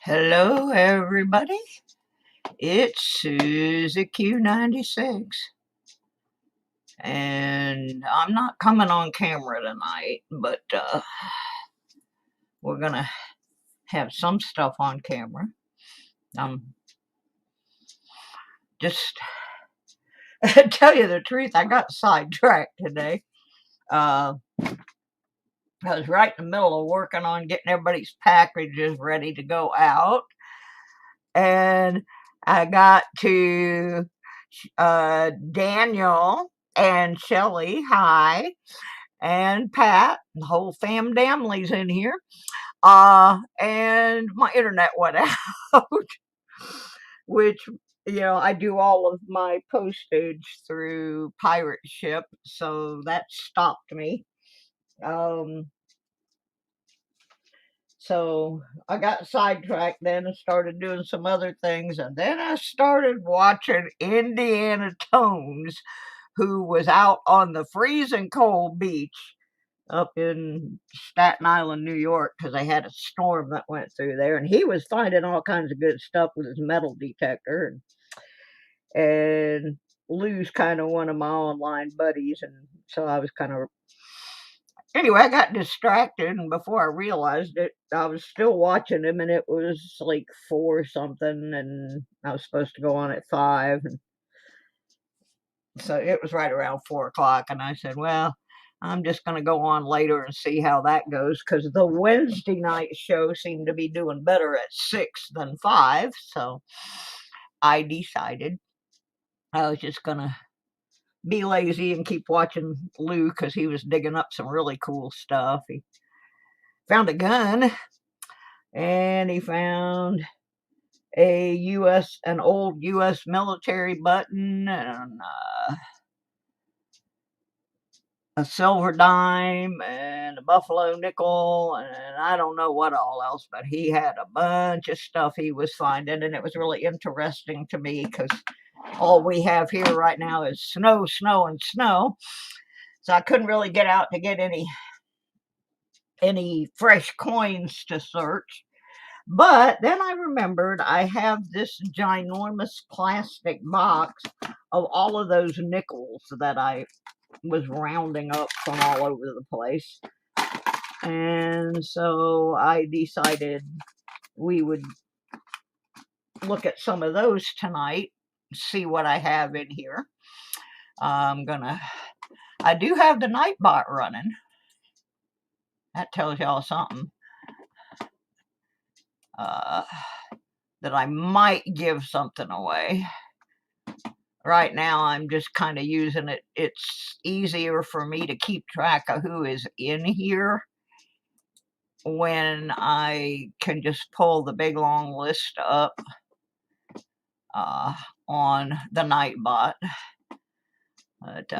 Hello, everybody. It's Susie Q96, and I'm not coming on camera tonight, but we're gonna have some stuff on camera. Just tell you the truth, I got sidetracked today. Uh, I was right in the middle of working on getting everybody's packages ready to go out, and I got to Daniel and Shelly. Hi. And Pat, the whole family's in here. And my internet went out, which, I do all of my postage through pirate ship, so that stopped me. Um, so I got sidetracked then and started doing some other things, and then I started watching Indiana Tones, who was out on the freezing cold beach up in Staten Island, New York, because they had a storm that went through there, and he was finding all kinds of good stuff with his metal detector, and Lou's kind of one of my online buddies, and so I was kind of anyway. I got distracted, and before I realized it, I was still watching him, and it was like 4 something, and I was supposed to go on at 5, and so it was right around 4 o'clock, and I said, well, I'm just going to go on later and see how that goes, because the Wednesday night show seemed to be doing better at 6 than 5. So I decided I was just going to be lazy and keep watching Lou, because he was digging up some really cool stuff. He found a gun, and he found an old U.S. military button, and a silver dime and a buffalo nickel, and I don't know what all else, but he had a bunch of stuff he was finding, and it was really interesting to me because all we have here right now is snow, snow, and snow. So I couldn't really get out to get any fresh coins to search. But then I remembered I have this ginormous plastic box of all of those nickels that I was rounding up from all over the place. And so I decided we would look at some of those tonight, see what I have in here. I do have the Nightbot running. That tells y'all something. That I might give something away. Right now, I'm just kind of using it. It's easier for me to keep track of who is in here when I can just pull the big long list up on the Nightbot. But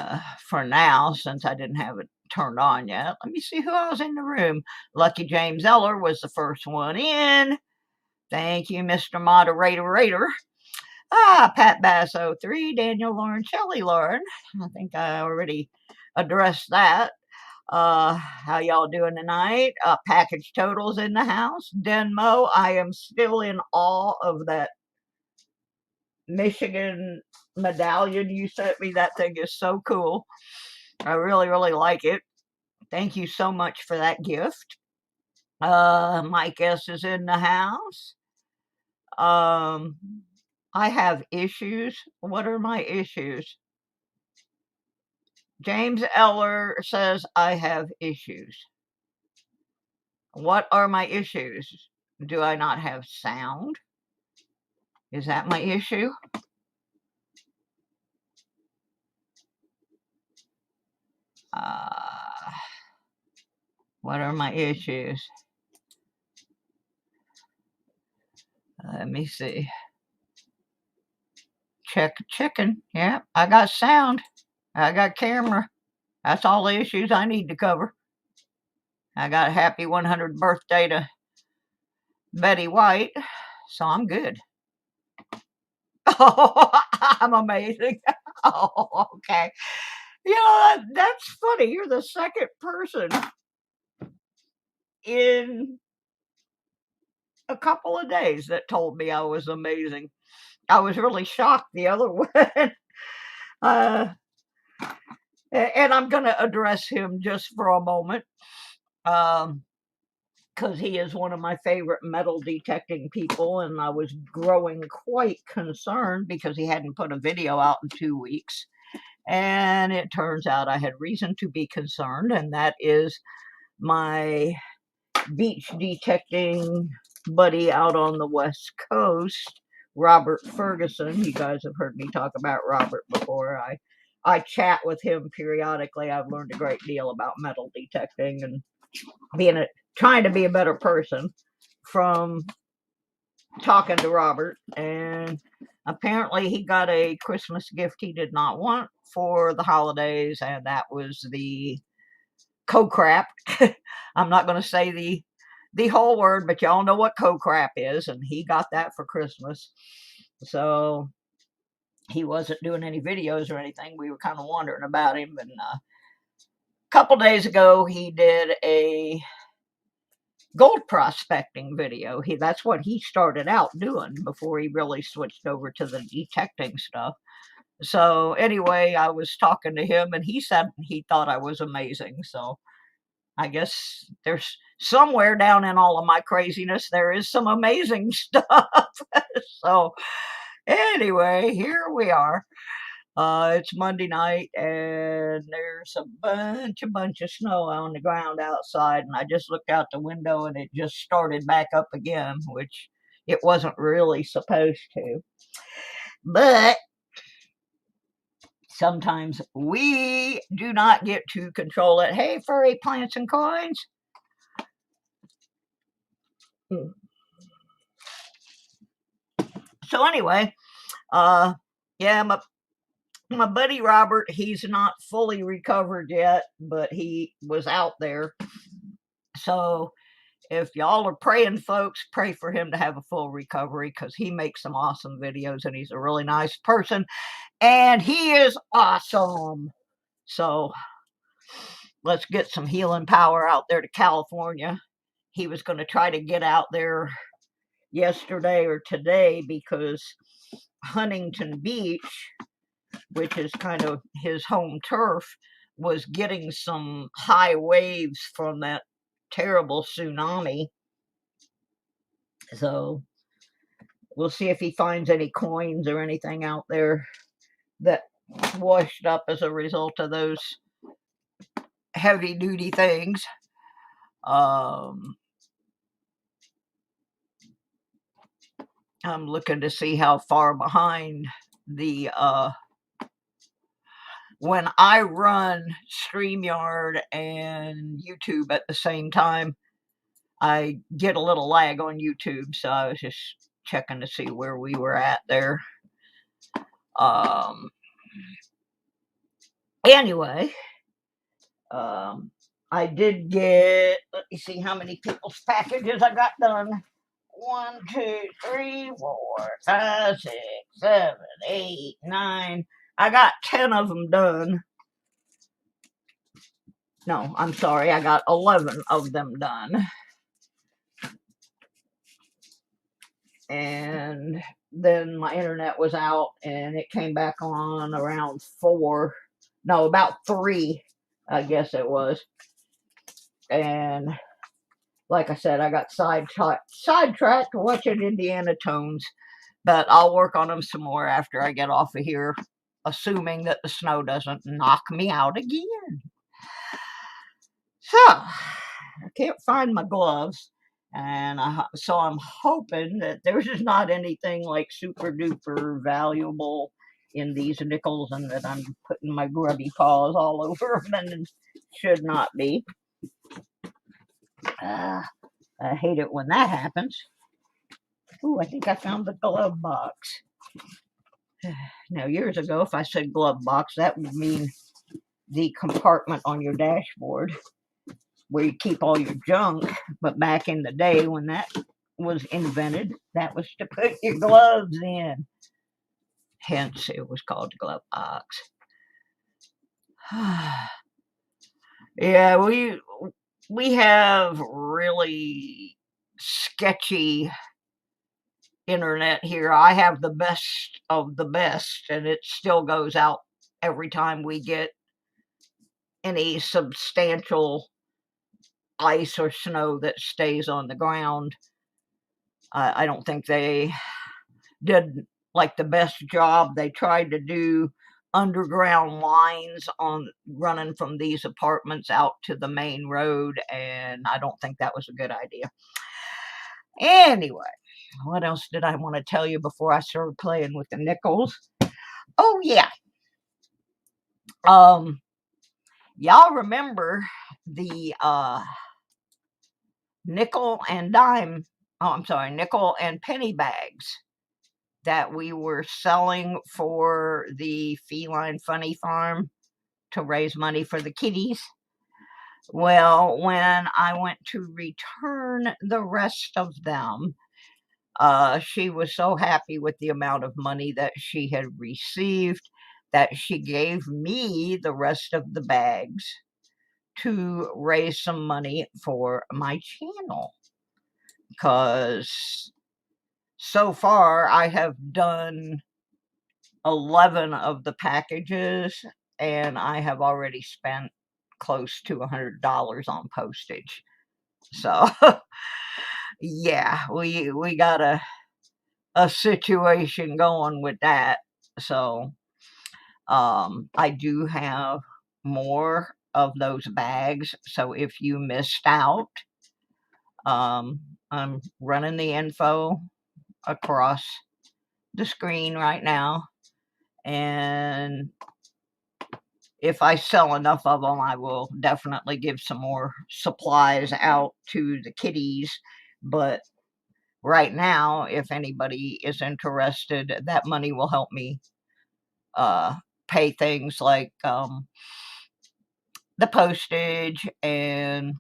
for now, since I didn't have it turned on yet, let me see who else in the room. Lucky James Eller was the first one in. Thank you, Mr. Moderator. Pat Bass 03, Daniel Lauren, Shelley Lauren. I think I already addressed that. How y'all doing tonight? Package totals in the house. Denmo, I am still in awe of that Michigan medallion you sent me. That thing is so cool. I really, really like it. Thank you so much for that gift. Mike S is in the house. I have issues. What are my issues? James Eller says I have issues. What are my issues? Do I not have sound? Is that my issue? What are my issues? Let me see. Check chicken. Yeah, I got sound. I got camera. That's all the issues I need to cover. I got a happy 100th birthday to Betty White, so I'm good. Oh, I'm amazing. Oh, okay. That's funny. You're the second person in a couple of days that told me I was amazing. I was really shocked the other one. uh, and I'm going to address him just for a moment. Because he is one of my favorite metal detecting people, and I was growing quite concerned because he hadn't put a video out in 2 weeks. And it turns out I had reason to be concerned, and that is my beach detecting buddy out on the West Coast, Robert Ferguson. You guys have heard me talk about Robert before. I chat with him periodically. I've learned a great deal about metal detecting and trying to be a better person from talking to Robert. And apparently he got a Christmas gift he did not want for the holidays, and that was the co-crap. I'm not going to say the whole word, but y'all know what co-crap is, and he got that for Christmas. So he wasn't doing any videos or anything. We were kind of wondering about him, and a couple days ago he did a gold prospecting video. That's what he started out doing before he really switched over to the detecting stuff. So anyway, I was talking to him, and he said he thought I was amazing. So I guess there's somewhere down in all of my craziness, there is some amazing stuff. So anyway, here we are. It's Monday night, and there's a bunch of snow on the ground outside, and I just looked out the window, and it just started back up again, which it wasn't really supposed to. But sometimes we do not get to control it. Hey, furry plants and coins. So anyway, yeah, my buddy Robert, he's not fully recovered yet, but he was out there. So if y'all are praying, folks, pray for him to have a full recovery, because he makes some awesome videos, and he's a really nice person, and he is awesome. So let's get some healing power out there to California. He was going to try to get out there yesterday or today because Huntington Beach, which is kind of his home turf, was getting some high waves from that terrible tsunami. So we'll see if he finds any coins or anything out there that washed up as a result of those heavy duty things. I'm looking to see how far behind the when I run StreamYard and YouTube at the same time, I get a little lag on YouTube, so I was just checking to see where we were at there. Anyway, I did get, let me see how many people's packages I got done. 1, 2, 3, 4, 5, 6, 7, 8, 9. I got 10 of them done. No, I'm sorry, I got 11 of them done. And then my internet was out, and it came back on around 4. No, about 3, I guess it was. And like I said, I got sidetracked watching Indiana Tones, but I'll work on them some more after I get off of here, assuming that the snow doesn't knock me out again. So, I can't find my gloves, and so I'm hoping that there's just not anything like super duper valuable in these Nichols, and that I'm putting my grubby paws all over them, and it should not be. I hate it when that happens. Ooh, I think I found the glove box. Now, years ago, if I said glove box, that would mean the compartment on your dashboard where you keep all your junk. But back in the day when that was invented, that was to put your gloves in. Hence, it was called the glove box. Yeah, we have really sketchy internet here. I have the best of the best, and it still goes out every time we get any substantial ice or snow that stays on the ground. I don't think they did like the best job. They tried to do underground lines on running from these apartments out to the main road, and I don't think that was a good idea. Anyway, what else did I want to tell you before I started playing with the Nichols? Oh yeah. Y'all remember the nickel and dime, nickel and penny bags that we were selling for the Feline Funny Farm to raise money for the kitties? Well, when I went to return the rest of them, she was so happy with the amount of money that she had received that she gave me the rest of the bags to raise some money for my channel. Because so far I have done 11 of the packages, and I have already spent close to $100 on postage. So yeah, we got a situation going with that. So I do have more of those bags. So if you missed out, I'm running the info across the screen right now, and if I sell enough of them, I will definitely give some more supplies out to the kitties. But right now, if anybody is interested, that money will help me pay things like the postage. And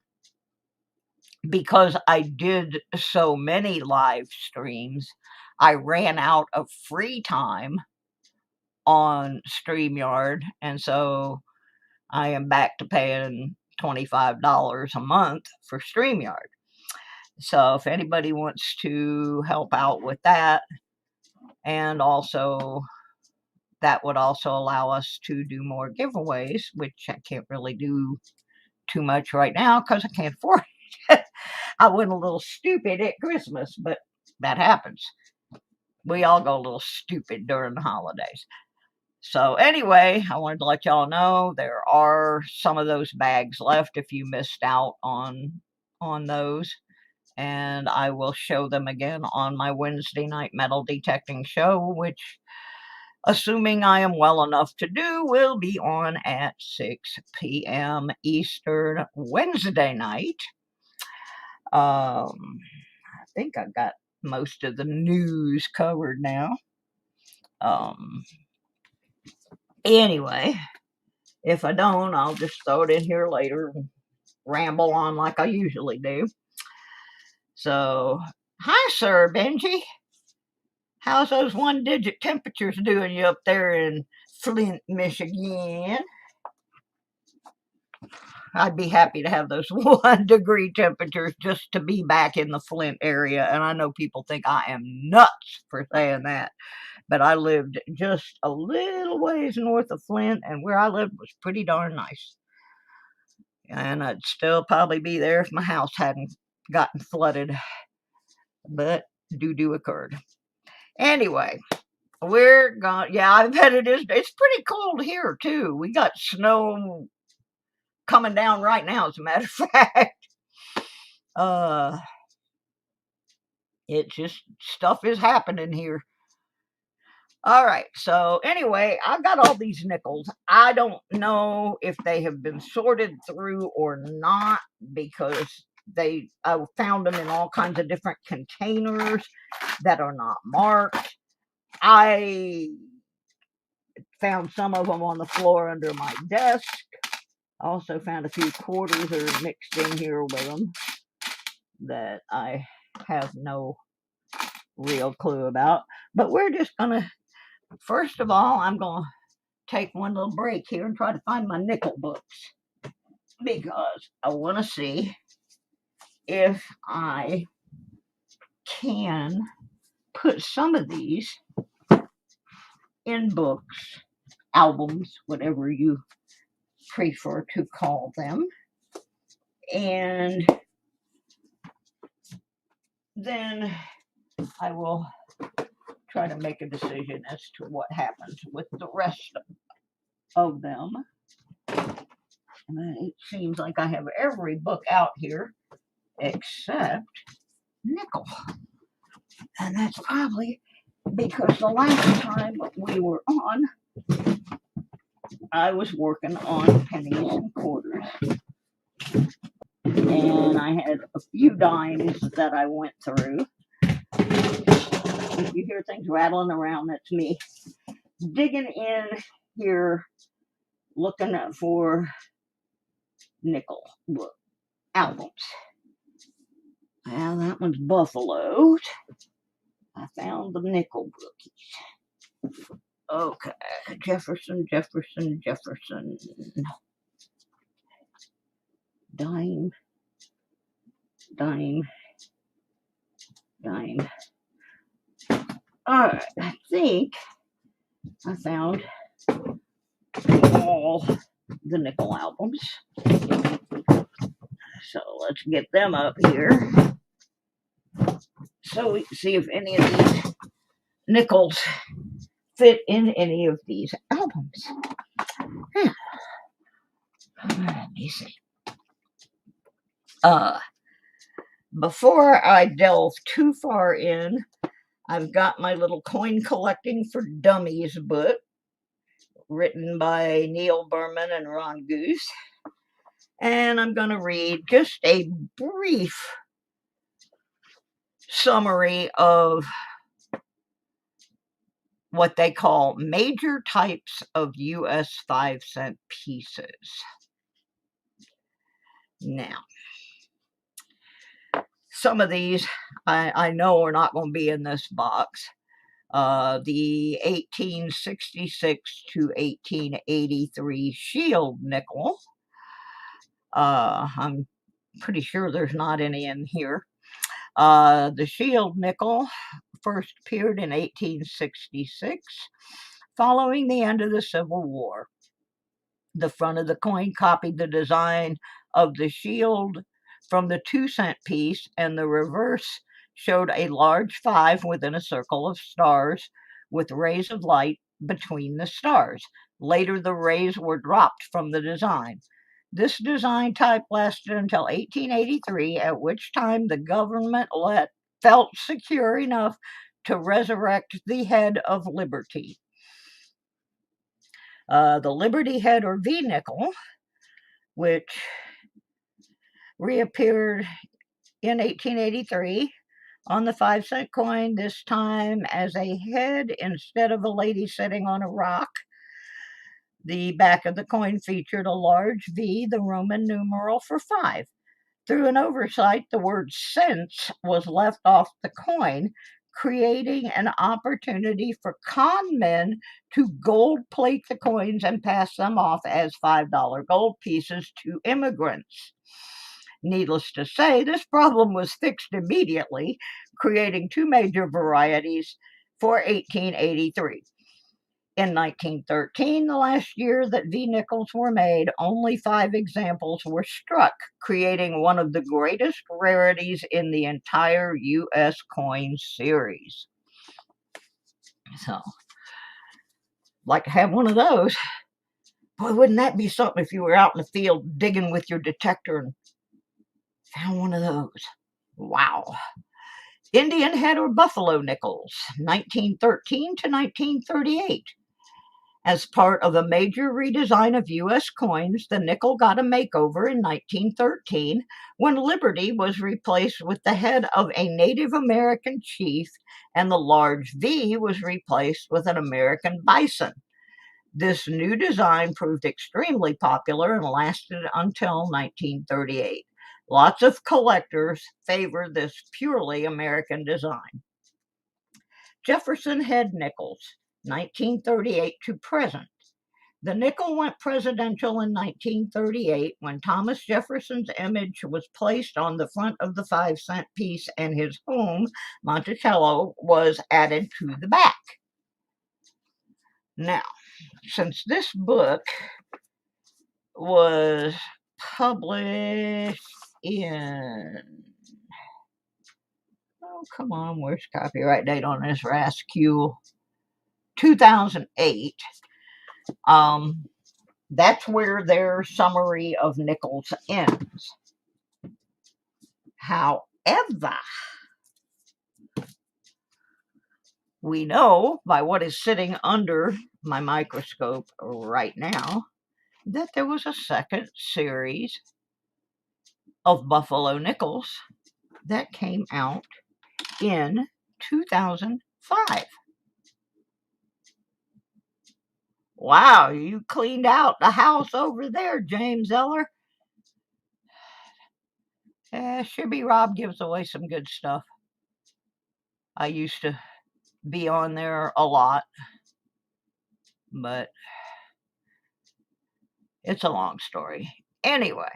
because I did so many live streams, I ran out of free time on StreamYard, and so I am back to paying $25 a month for StreamYard. So if anybody wants to help out with that, and also that would also allow us to do more giveaways, which I can't really do too much right now because I can't afford it. I went a little stupid at Christmas, but that happens. We all go a little stupid during the holidays. So anyway, I wanted to let y'all know there are some of those bags left if you missed out on those. And I will show them again on my Wednesday night metal detecting show, which, assuming I am well enough to do, will be on at 6 p.m. Eastern Wednesday night. I think I've got most of the news covered now. Anyway, if I don't, I'll just throw it in here later and ramble on like I usually do. So, hi, Sir Benji. How's those one-digit temperatures doing you up there in Flint, Michigan? I'd be happy to have those 1-degree temperatures just to be back in the Flint area. And I know people think I am nuts for saying that, but I lived just a little ways north of Flint, and where I lived was pretty darn nice. And I'd still probably be there if my house hadn't gotten flooded, but doo-doo occurred. Anyway, we're gone. Yeah, I bet it is. It's pretty cold here too. We got snow coming down right now, as a matter of fact. It just, stuff is happening here. All right, so anyway, I've got all these nickels. I don't know if they have been sorted through or not, because I found them in all kinds of different containers that are not marked. I found some of them on the floor under my desk. I also found a few quarters that are mixed in here with them that I have no real clue about. But we're just gonna, first of all, I'm gonna take one little break here and try to find my nickel books, because I want to see if I can put some of these in books, albums, whatever you prefer to call them. And then I will try to make a decision as to what happens with the rest of them. And it seems like I have every book out here except Nickel. And that's probably because the last time we were on, I was working on pennies and quarters. And I had a few dimes that I went through. If you hear things rattling around, that's me digging in here, looking for nickel book albums. Well, that one's Buffalo. I found the nickel bookies. Okay, Jefferson. Dime. Alright, I think I found all the nickel albums. So let's get them up here so we can see if any of these nickels fit in any of these albums. Let me see. Before I delve too far in, I've got my little Coin Collecting for Dummies book, written by Neil Berman and Ron Goose. And I'm going to read just a brief summary of what they call major types of U.S. 5-cent pieces. Now, some of these I know are not going to be in this box. The 1866 to 1883 Shield nickel. I'm pretty sure there's not any in here. The Shield nickel first appeared in 1866, following the end of the Civil War. The front of the coin copied the design of the shield from the 2-cent piece, and the reverse showed a large 5 within a circle of stars with rays of light between the stars. Later, the rays were dropped from the design. This design type lasted until 1883, at which time the government felt secure enough to resurrect the head of Liberty. The Liberty head, or V nickel, which reappeared in 1883 on the 5-cent coin, this time as a head instead of a lady sitting on a rock. The back of the coin featured a large V, the Roman numeral for 5. Through an oversight, the word cents was left off the coin, creating an opportunity for con men to gold plate the coins and pass them off as $5 gold pieces to immigrants. Needless to say, this problem was fixed immediately, creating 2 major varieties for 1883. In 1913, the last year that V nickels were made, only 5 examples were struck, creating one of the greatest rarities in the entire U.S. coin series. So, like to have one of those. Boy, wouldn't that be something if you were out in the field digging with your detector and found one of those. Wow. Indian head or buffalo nickels, 1913 to 1938. As part of a major redesign of U.S. coins, the nickel got a makeover in 1913 when Liberty was replaced with the head of a Native American chief and the large V was replaced with an American bison. This new design proved extremely popular and lasted until 1938. Lots of collectors favor this purely American design. Jefferson head nickels, 1938 to present. The nickel went presidential in 1938 when Thomas Jefferson's image was placed on the front of the 5-cent piece and his home, Monticello, was added to the back. Now, since this book was published in, oh, come on, where's copyright date on this rascal? 2008. That's where their summary of Nichols ends. However, we know by what is sitting under my microscope right now that there was a second series of Buffalo Nichols that came out in 2005. Wow, you cleaned out the house over there, James Eller. Shibby Rob gives away some good stuff. I used to be on there a lot, but it's a long story. Anyway,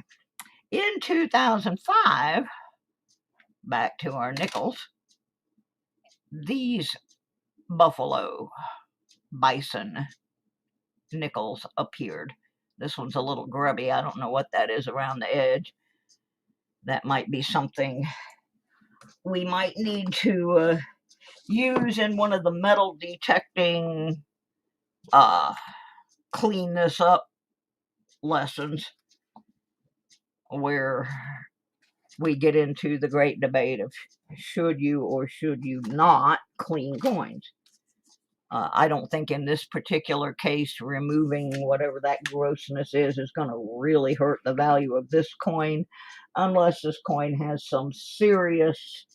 in 2005, back to our Nichols, these Buffalo Bison Nichols appeared. This one's a little grubby. I don't know what that is around the edge. That might be something we might need to use in one of the metal detecting clean this up lessons, where we get into the great debate of should you or should you not clean coins. I don't think in this particular case removing whatever that grossness is going to really hurt the value of this coin, unless this coin has some serious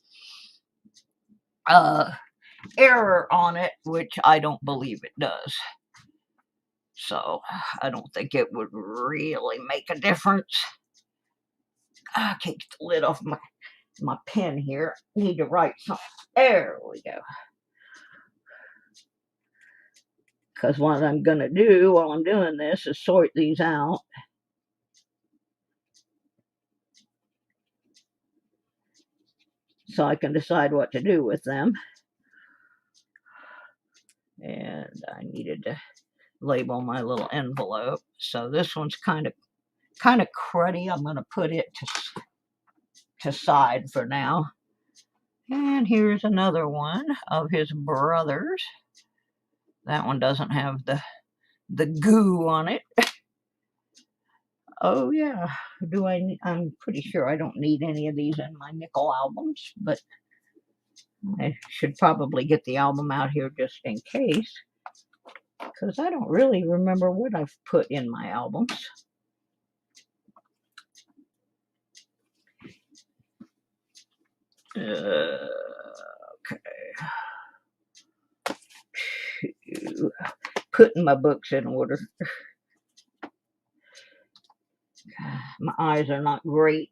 error on it, which I don't believe it does. So I don't think it would really make a difference. I can't get the lid off my pen here. Need to write something. There we go. Because what I'm going to do while I'm doing this is sort these out. So I can decide what to do with them. And I needed to label my little envelope. So this one's kind of cruddy. I'm going to put it to side for now. And here's another one of his brothers. That one doesn't have the goo on it. Oh yeah, I'm pretty sure I don't need any of these in my nickel albums, but I should probably get the album out here just in case, because I don't really remember what I've put in my albums. Okay. Putting my books in order. My eyes are not great.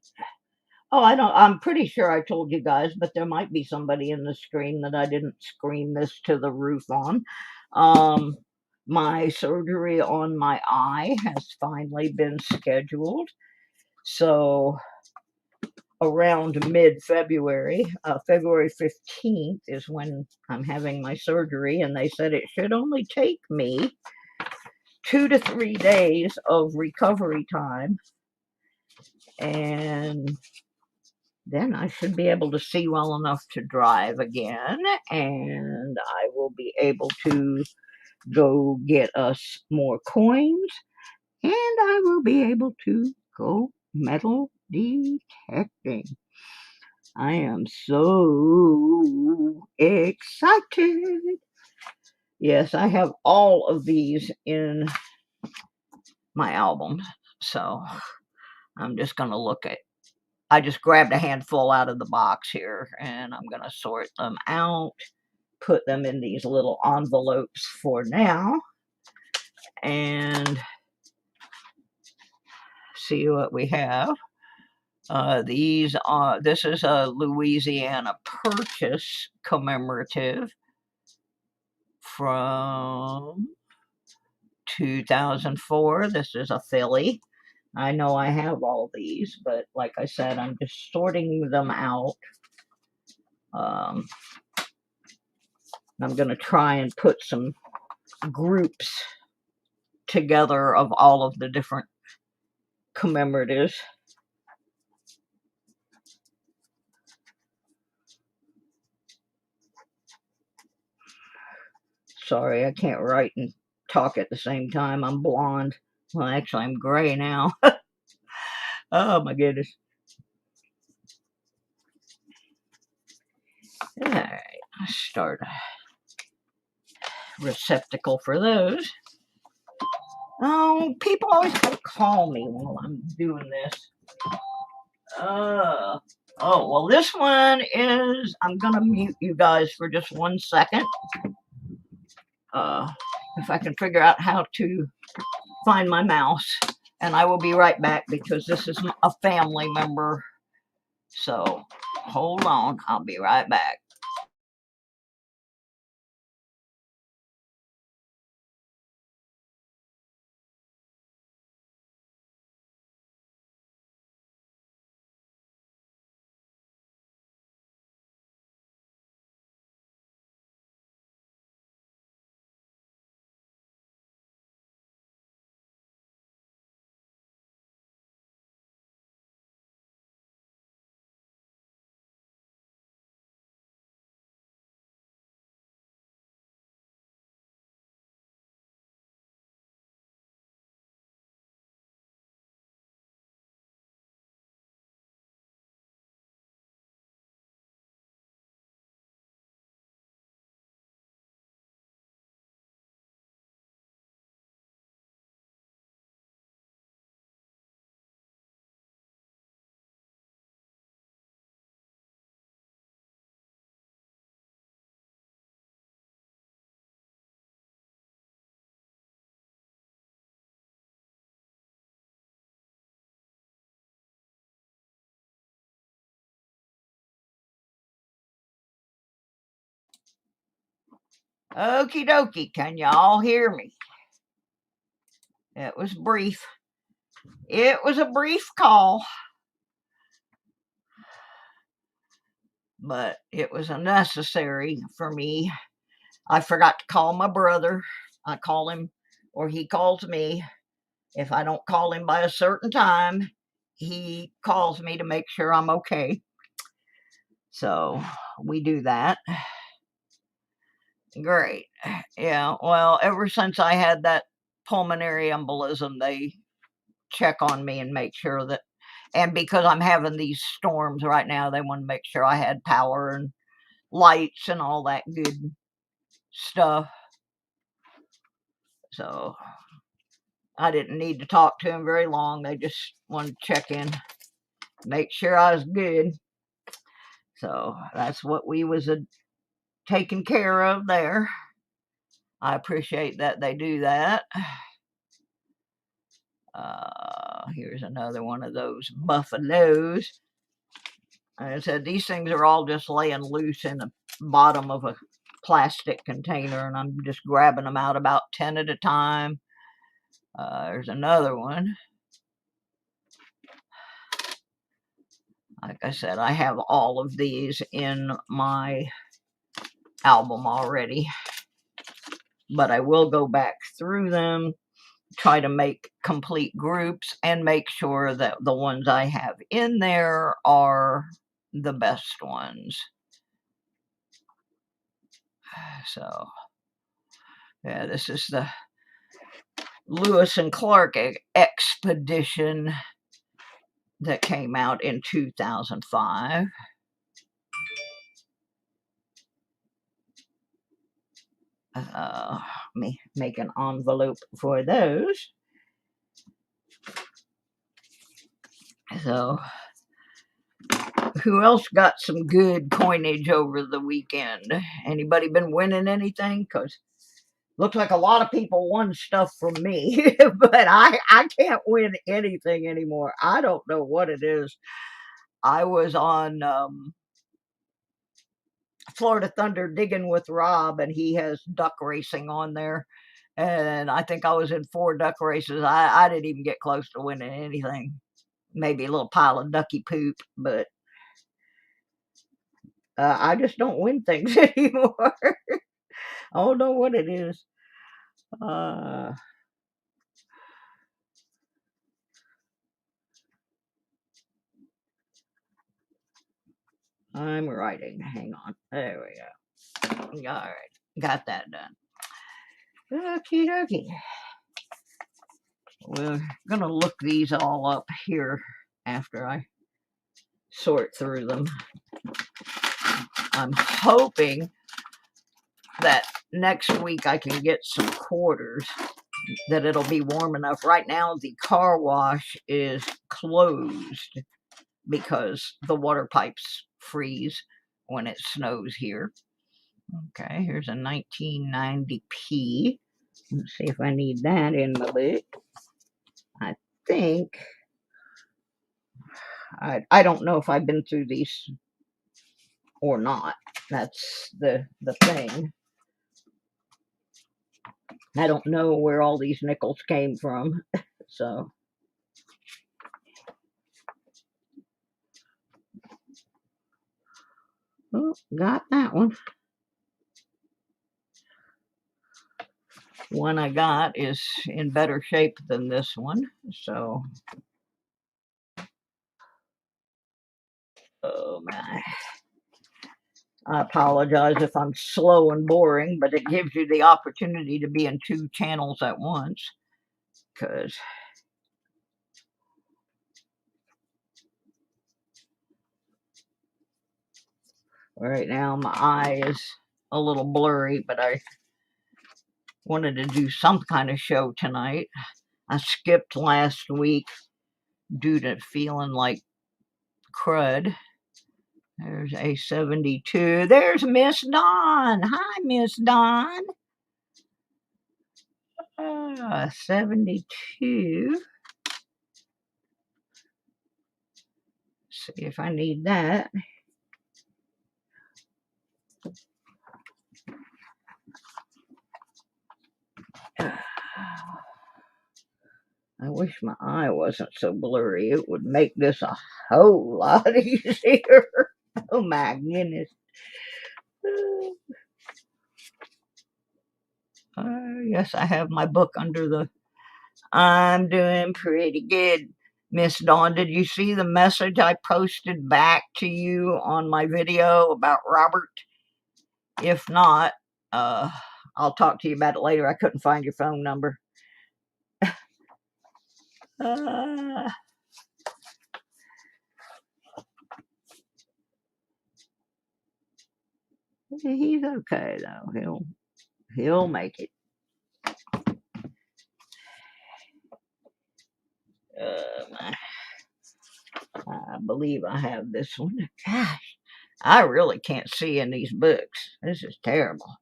Oh, I'm pretty sure I told you guys, but there might be somebody in the screen that I didn't scream this to the roof on. My surgery on my eye has finally been scheduled. So around mid-February, February 15th is when I'm having my surgery, and they said it should only take me 2 to 3 days of recovery time, and then I should be able to see well enough to drive again, and I will be able to go get us more coins, and I will be able to go metal detecting. I am so excited. Yes, I have all of these in my albums, so I'm just going to look at. I just grabbed a handful out of the box here, and I'm going to sort them out, put them in these little envelopes for now, and see what we have. This is a Louisiana Purchase commemorative from 2004, this is a filly. I know I have all these, but like I said, I'm just sorting them out. I'm going to try and put some groups together of all of the different commemoratives. Sorry, I can't write and talk at the same time. I'm blonde. Well, actually, I'm gray now. Oh, my goodness. All right, let's start a receptacle for those. Oh, people always call me while I'm doing this. Oh, well, this one is, I'm going to mute you guys for just 1 second. If I can figure out how to find my mouse. And I will be right back because this is a family member. So hold on, I'll be right back. Okie dokie, can y'all hear me? It was brief. It was a brief call, but it was unnecessary for me. I forgot to call my brother. I call him, or he calls me. If I don't call him by a certain time, he calls me to make sure I'm okay. So we do that. Great. Yeah. Well, ever since I had that pulmonary embolism, they check on me and make sure that, and because I'm having these storms right now, they want to make sure I had power and lights and all that good stuff. So I didn't need to talk to him very long. They just wanted to check in, make sure I was good. So that's what we was taking care of there. I appreciate that they do that. Here's another one of those buffaloes. Like I said, these things are all just laying loose in the bottom of a plastic container, and I'm just grabbing them out about 10 at a time. There's another one. Like I said, I have all of these in my album already, but I will go back through them, try to make complete groups, and make sure that the ones I have in there are the best ones. So, yeah, this is the Lewis and Clark expedition that came out in 2005. Let me make an envelope for those. So, who else got some good coinage over the weekend? Anybody been winning anything? Because looks like a lot of people won stuff from me, but I can't win anything anymore. I don't know what it is. I was on Florida Thunder digging with Rob, and he has duck racing on there. And I think I was in 4 duck races. I didn't even get close to winning anything. Maybe a little pile of ducky poop, but I just don't win things anymore. I don't know what it is. Uh, I'm writing. Hang on. There we go. All right. Got that done. Okie dokie. We're going to look these all up here after I sort through them. I'm hoping that next week I can get some quarters, that it'll be warm enough. Right now, the car wash is closed because the water pipes freeze when it snows here. Okay, here's a 1990p. Let's see if I need that in my book. I think, I don't know if I've been through these or not. That's the thing. I don't know where all these Nichols came from, so. Oh, got that one. One I got is in better shape than this one, so. Oh my. I apologize if I'm slow and boring, but it gives you the opportunity to be in 2 channels at once, because right now my eye is a little blurry, but I wanted to do some kind of show tonight. I skipped last week due to feeling like crud. There's A72. There's Miss Dawn. Hi, Miss Dawn. 72. See if I need that. I wish my eye wasn't so blurry. It would make this a whole lot easier. Oh my goodness. Yes, I have my book under the. I'm doing pretty good, Miss Dawn. Did you see the message I posted back to you on my video about Robert? If not, I'll talk to you about it later. I couldn't find your phone number. He's okay though. He'll make it. I believe I have this one. Gosh, I really can't see in these books. This is terrible.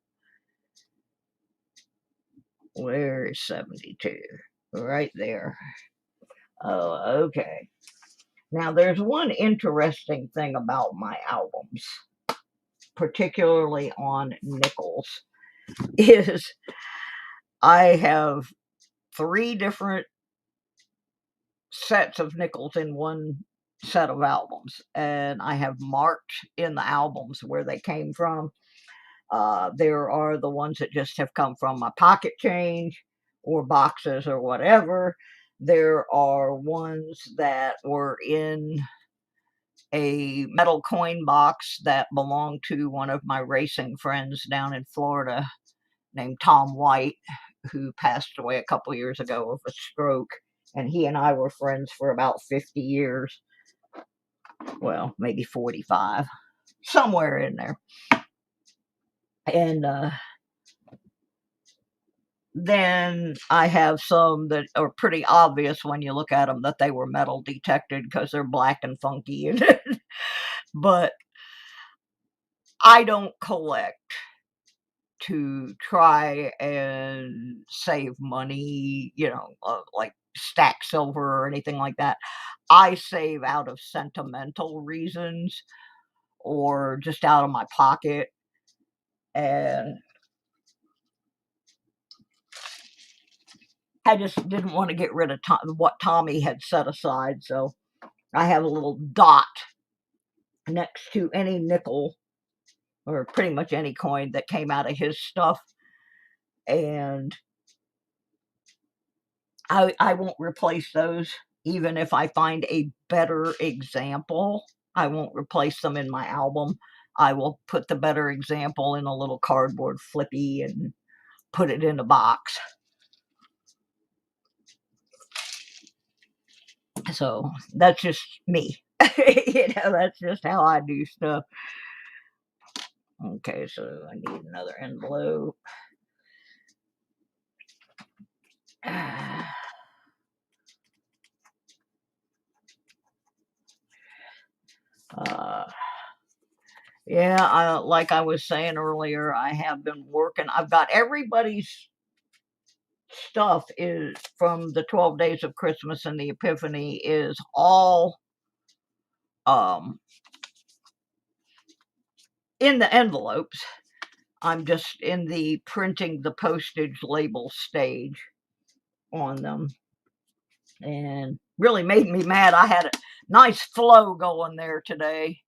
Where is 72? Right there. Oh, okay. Now, there's one interesting thing about my albums, particularly on Nichols, is I have 3 different sets of Nichols in one set of albums, and I have marked in the albums where they came from. There are the ones that just have come from my pocket change or boxes or whatever. There are ones that were in a metal coin box that belonged to one of my racing friends down in Florida named Tom White, who passed away a couple years ago of a stroke. And he and I were friends for about 50 years. Well, maybe 45, somewhere in there. And then I have some that are pretty obvious when you look at them that they were metal detected because they're black and funky. But I don't collect to try and save money, like stack silver or anything like that. I save out of sentimental reasons or just out of my pocket. And I just didn't want to get rid of what Tommy had set aside, so I have a little dot next to any nickel or pretty much any coin that came out of his stuff, and I won't replace those. Even if I find a better example, I won't replace them in my album. I will put the better example in a little cardboard flippy and put it in a box. So that's just me. That's just how I do stuff. Okay, so I need another envelope. Yeah, like I was saying earlier, I have been working. I've got everybody's stuff is from the 12 days of Christmas and the Epiphany is all in the envelopes. I'm just in the printing the postage label stage on them, and really made me mad. I had a nice flow going there today.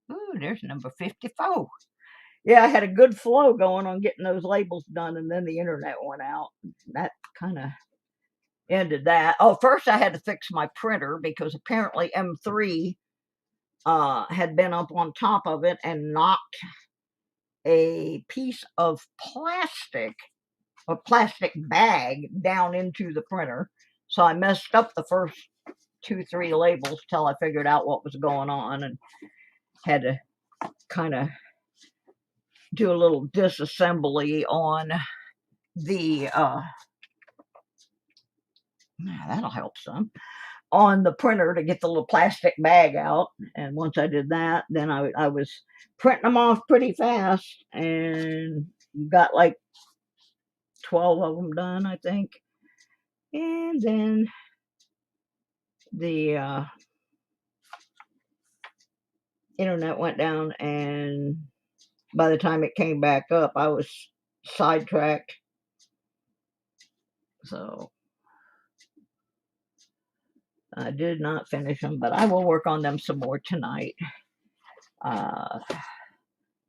Ooh, there's number 54. Yeah, I had a good flow going on getting those labels done, and then the internet went out. That kind of ended that. Oh, first I had to fix my printer because apparently M3 had been up on top of it and knocked a piece of plastic, a plastic bag, down into the printer. So I messed up the first 2-3 labels till I figured out what was going on, and had to kind of do a little disassembly on the that'll help some, on the printer to get the little plastic bag out. And once I did that, then I was printing them off pretty fast and got like 12 of them done, I think. And then the internet went down, and by the time it came back up, I was sidetracked. So I did not finish them, but I will work on them some more tonight.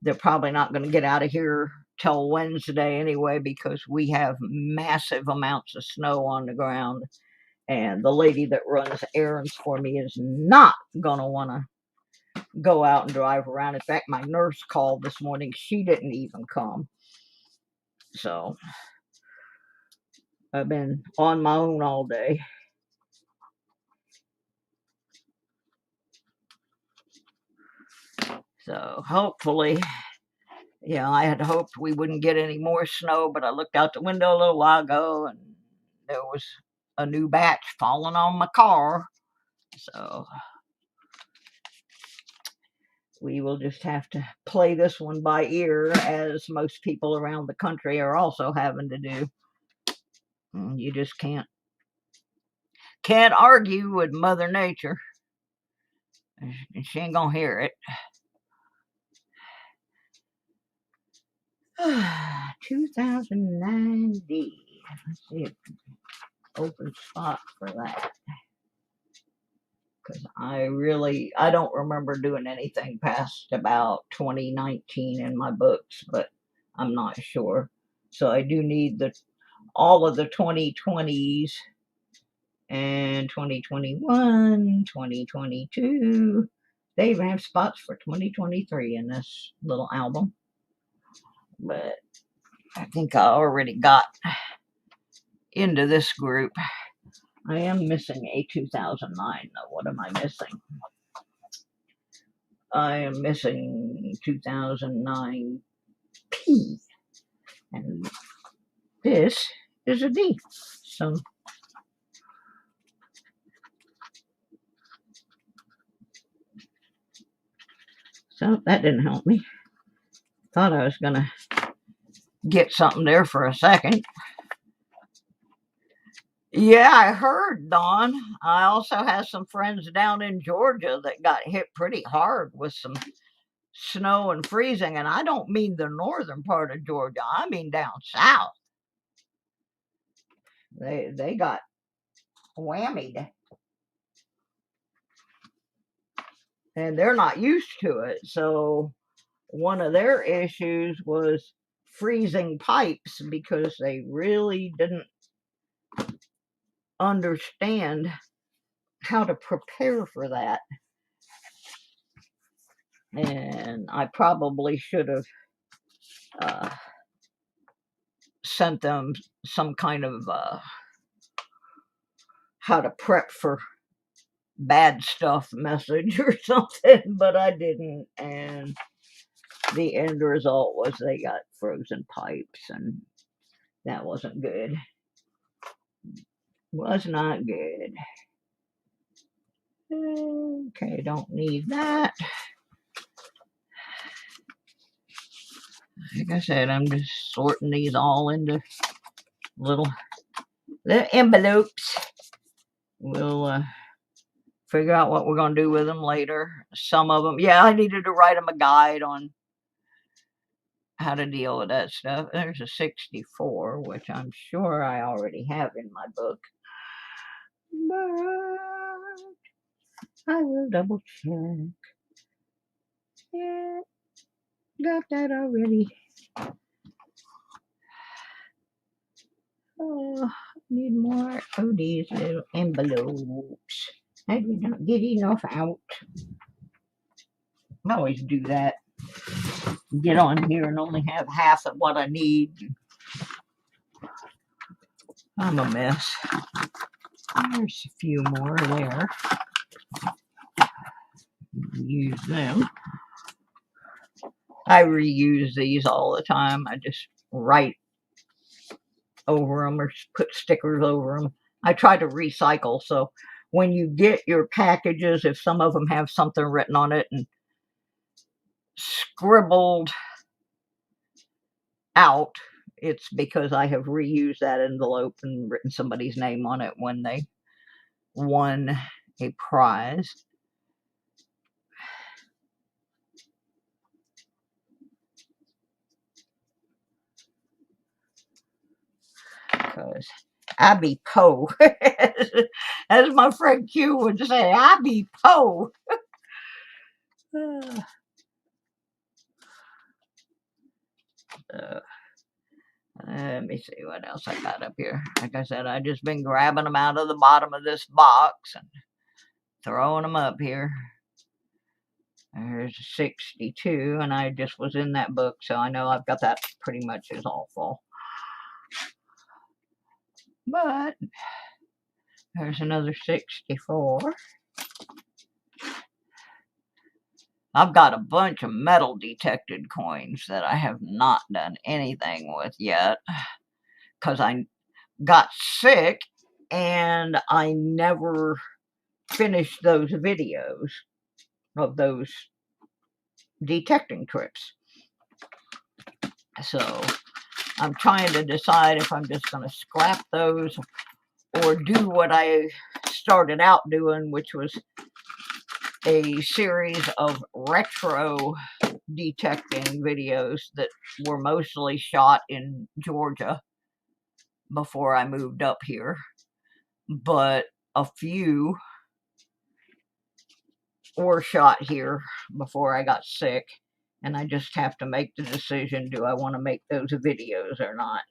They're probably not going to get out of here till Wednesday anyway, because we have massive amounts of snow on the ground, and the lady that runs errands for me is not going to want to go out and drive around. In fact, my nurse called this morning. She didn't even come. So I've been on my own all day. So hopefully, I had hoped we wouldn't get any more snow, but I looked out the window a little while ago and there was a new batch falling on my car. So we will just have to play this one by ear, as most people around the country are also having to do. You just can't argue with Mother Nature. She ain't gonna hear it. 2009D. Let's see if open spot for that. Because I don't remember doing anything past about 2019 in my books, but I'm not sure. So I do need all of the 2020s and 2021, 2022. They even have spots for 2023 in this little album. But I think I already got into this group. I am missing a 2009, though. What am I missing? I am missing 2009 P. And this is a D. So that didn't help me. Thought I was going to get something there for a second. Yeah, I heard, Dawn. I also have some friends down in Georgia that got hit pretty hard with some snow and freezing. And I don't mean the northern part of Georgia. I mean down south. They got whammied. And they're not used to it. So one of their issues was freezing pipes because they really didn't understand how to prepare for that. And I probably should have sent them some kind of how to prep for bad stuff message or something, but I didn't. And the end result was they got frozen pipes, and that wasn't good. Was not good. Okay, don't need that. Like I said, I'm just sorting these all into little envelopes. We'll figure out what we're going to do with them later. Some of them, yeah, I needed to write them a guide on how to deal with that stuff. There's a 64, which I'm sure I already have in my book. But I will double check. Yeah, got that already. Oh, need more of these little envelopes. I did not get enough out. I always do that. Get on here and only have half of what I need. I'm a mess. There's a few more there. Use them. I reuse these all the time. I just write over them or put stickers over them. I try to recycle, so when you get your packages, if some of them have something written on it and scribbled out, it's because I have reused that envelope and written somebody's name on it when they won a prize. Because I be po. As my friend Q would say, I be po. Let me see what else I got up here. Like I said, I just been grabbing them out of the bottom of this box and throwing them up here. There's 62, and I just was in that book, so I know I've got that pretty much is all full. But there's another 64. I've got a bunch of metal detected coins that I have not done anything with yet because I got sick and I never finished those videos of those detecting trips. So I'm trying to decide if I'm just going to scrap those or do what I started out doing, which was a series of retro detecting videos that were mostly shot in Georgia before I moved up here, but a few were shot here before I got sick, and I just have to make the decision, do I want to make those videos or not?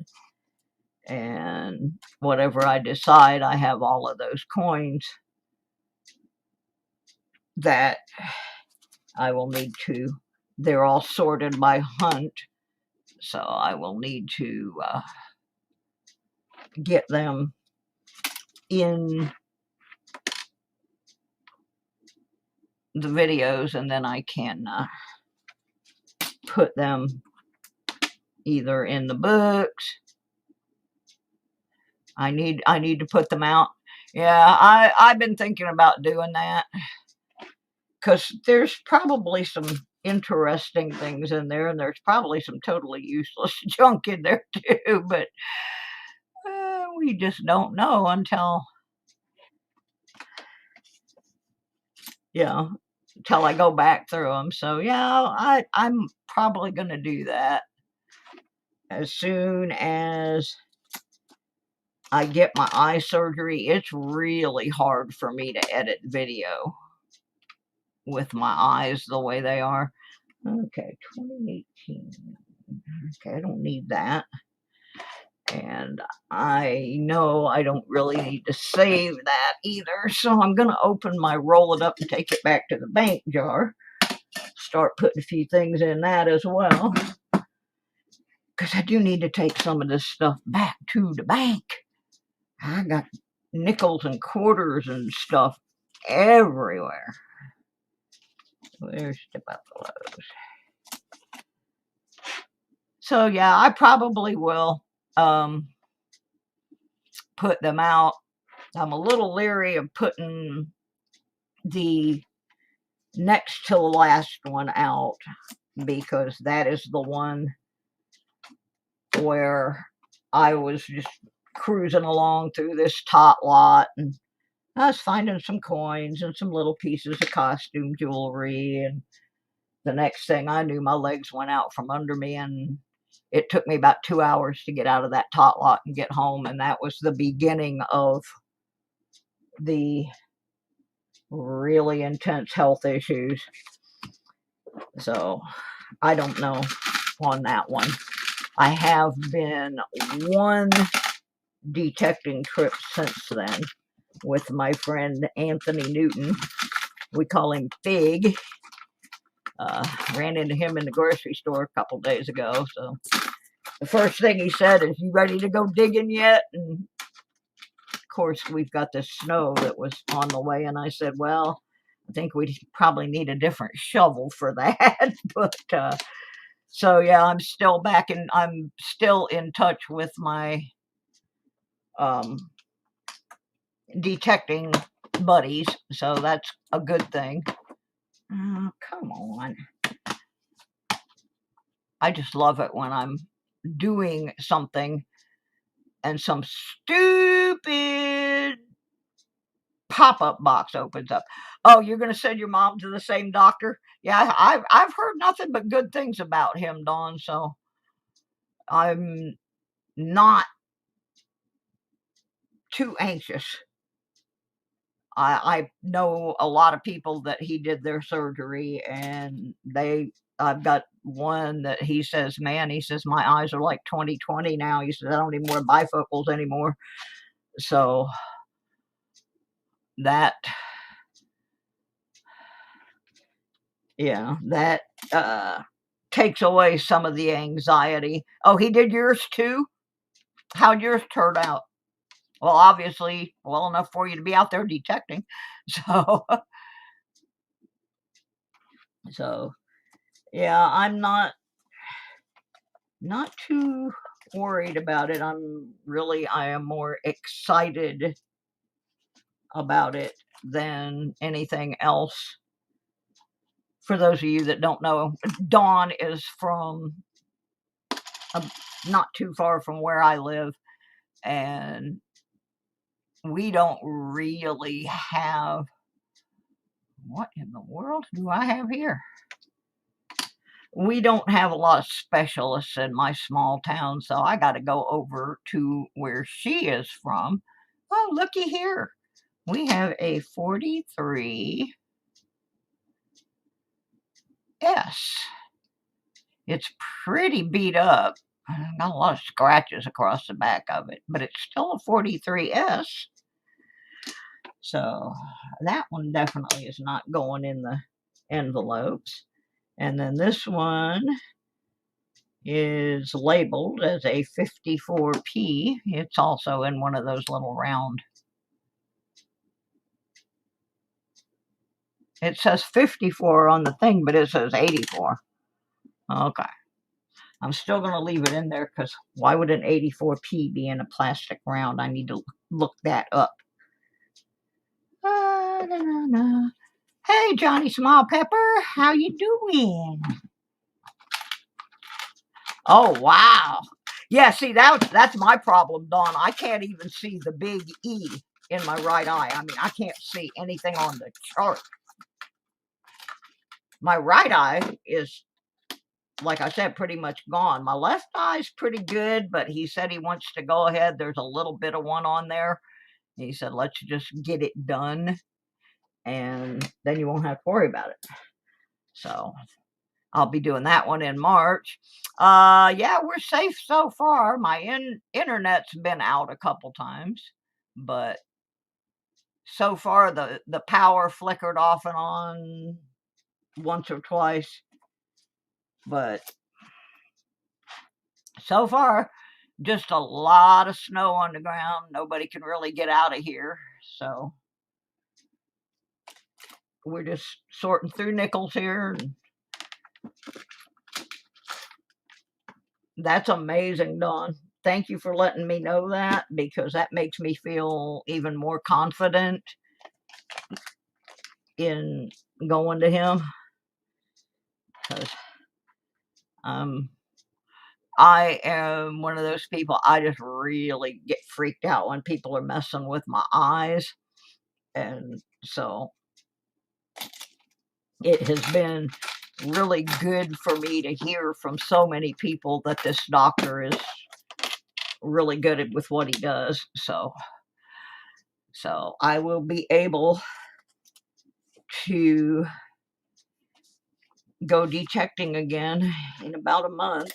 And whatever I decide, I have all of those coins that I will need to, they're all sorted by hunt, so I will need to get them in the videos, and then I can put them either in the books. I need to put them out. Yeah, I've been thinking about doing that because there's probably some interesting things in there, and there's probably some totally useless junk in there too, but we just don't know until, until I go back through them. So yeah, I'm probably going to do that as soon as I get my eye surgery, it's really hard for me to edit video with my eyes the way they are. Okay, 2018. Okay, I don't need that. And I know I don't really need to save that either, so I'm going to open my roll it up and take it back to the bank jar. Start putting a few things in that as well, because I do need to take some of this stuff back to the bank. I got nickels and quarters and stuff everywhere. Where's the buffaloes? So yeah, I probably will put them out. I'm a little leery of putting the next to the last one out, because that is the one where I was just cruising along through this tot lot, and I was finding some coins and some little pieces of costume jewelry, and the next thing I knew, my legs went out from under me, and it took me about 2 hours to get out of that tot lot and get home, and that was the beginning of the really intense health issues. So I don't know on that one. I have been one detecting trip since then with my friend Anthony Newton. We call him Fig. Ran into him in the grocery store a couple days ago. So the first thing he said is, "You ready to go digging yet?" And of course, we've got this snow that was on the way, and I said, "Well, I think we probably need a different shovel for that." But so yeah, I'm still back, and I'm still in touch with my detecting buddies, so that's a good thing. Come on. I just love it when I'm doing something and some stupid pop-up box opens up. Oh, you're going to send your mom to the same doctor? Yeah, I've heard nothing but good things about him, Dawn, so I'm not too anxious. I know a lot of people that he did their surgery, and I've got one that he says, man, he says, my eyes are like 20/20 now. He says, I don't even wear bifocals anymore. So that, yeah, that takes away some of the anxiety. Oh, he did yours too? How'd yours turn out? Well, obviously, well enough for you to be out there detecting. So, so yeah, I'm not too worried about it. I am more excited about it than anything else. For those of you that don't know, Dawn is from not too far from where I live, and we don't really have, what in the world do I have here? We don't have a lot of specialists in my small town, so I got to go over to where she is from. Oh, looky here. We have a 43S. It's pretty beat up. Got a lot of scratches across the back of it, but it's still a 43S. So that one definitely is not going in the envelopes. And then this one is labeled as a 54P. It's also in one of those little round. It says 54 on the thing, but it says 84. Okay. I'm still going to leave it in there, because why would an 84P be in a plastic round? I need to look that up. Hey, Johnny Small Pepper, how you doing? Oh, wow. Yeah, see, that's my problem, Dawn. I can't even see the big E in my right eye. I mean, I can't see anything on the chart. My right eye is like I said, pretty much gone. My left eye's pretty good, but he said he wants to go ahead. There's a little bit of one on there. He said, let's just get it done, and then you won't have to worry about it. So I'll be doing that one in March. Yeah, we're safe so far. My internet's been out a couple times, but so far the power flickered off and on once or twice, but so far just a lot of snow on the ground. Nobody can really get out of here, so we're just sorting through Nichols here. And that's amazing, Dawn. Thank you for letting me know that, because that makes me feel even more confident in going to him. Because I am one of those people, I just really get freaked out when people are messing with my eyes. And so it has been really good for me to hear from so many people that this doctor is really good with what he does. So I will be able to go detecting again in about a month.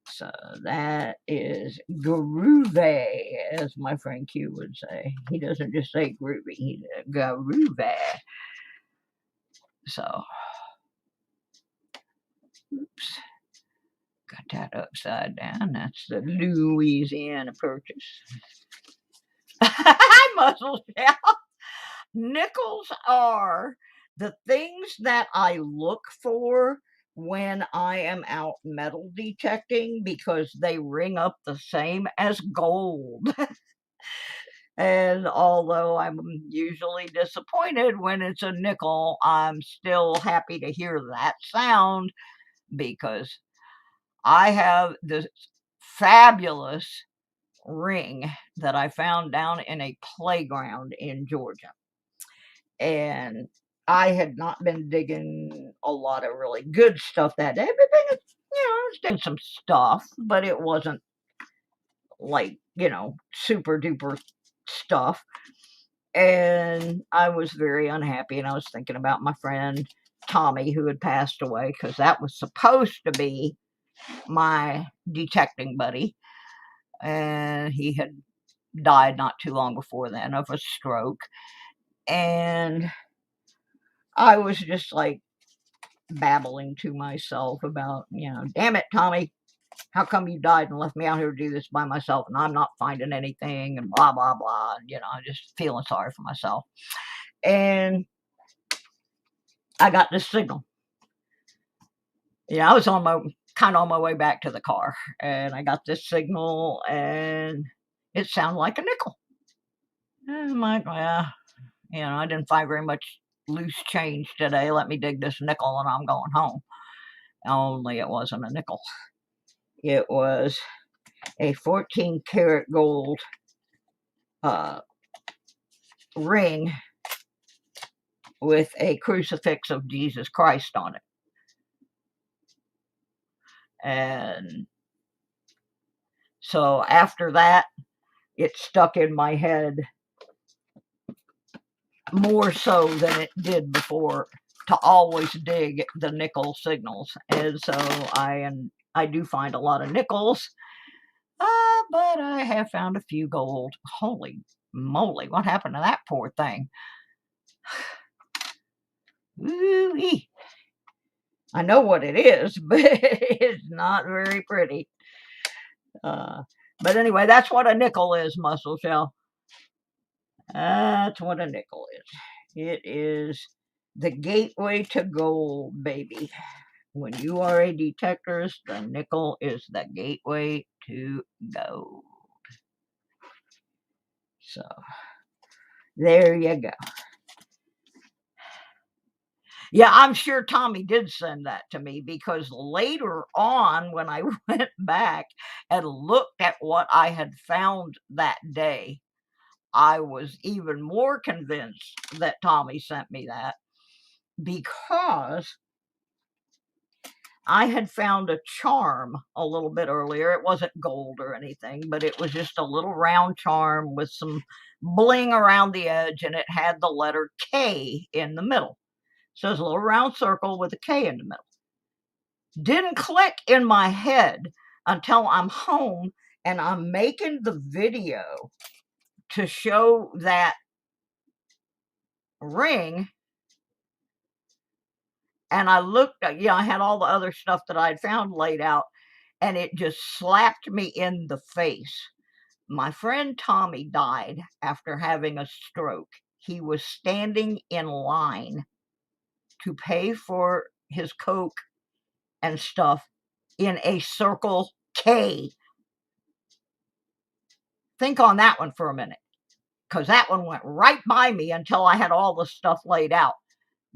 So that is groovy, as my friend Q would say. He doesn't just say groovy, he says groovy. So, oops, got that upside down. That's the Louisiana Purchase. Hi, Muscle Shell. Nickels are the things that I look for when I am out metal detecting, because they ring up the same as gold. And although I'm usually disappointed when it's a nickel, I'm still happy to hear that sound, because I have this fabulous ring that I found down in a playground in Georgia. And I had not been digging a lot of really good stuff that day, but then, I was doing some stuff, but it wasn't like, super duper stuff. And I was very unhappy, and I was thinking about my friend Tommy, who had passed away, because that was supposed to be my detecting buddy. And he had died not too long before then of a stroke. And I was just like babbling to myself about, damn it, Tommy, how come you died and left me out here to do this by myself, and I'm not finding anything, and blah, blah, blah. And, just feeling sorry for myself. And I got this signal. I was on my way back to the car, and I got this signal, and it sounded like a nickel. And I'm like, well, I didn't find very much loose change today. Let me dig this nickel, and I'm going home. Only it wasn't a nickel. It was a 14 karat gold ring with a crucifix of Jesus Christ on it. And so after that, it stuck in my head more so than it did before, to always dig the nickel signals. And so I do find a lot of nickels, but I have found a few gold. Holy moly, what happened to that poor thing? Ooh-wee. I know what it is, but it's not very pretty. But anyway, that's what a nickel is, Muscle Shell. That's what a nickel is. It is the gateway to gold, baby. When you are a detectorist, the nickel is the gateway to gold. So, there you go. Yeah, I'm sure Tommy did send that to me, because later on, when I went back and looked at what I had found that day, I was even more convinced that Tommy sent me that, because I had found a charm a little bit earlier. It wasn't gold or anything, but it was just a little round charm with some bling around the edge, and it had the letter K in the middle. So it's a little round circle with a K in the middle. Didn't click in my head until I'm home and I'm making the video to show that ring. And I looked at, I had all the other stuff that I'd found laid out, and it just slapped me in the face. My friend Tommy died after having a stroke. He was standing in line to pay for his Coke and stuff in a Circle K. Think on that one for a minute, because that one went right by me until I had all the stuff laid out.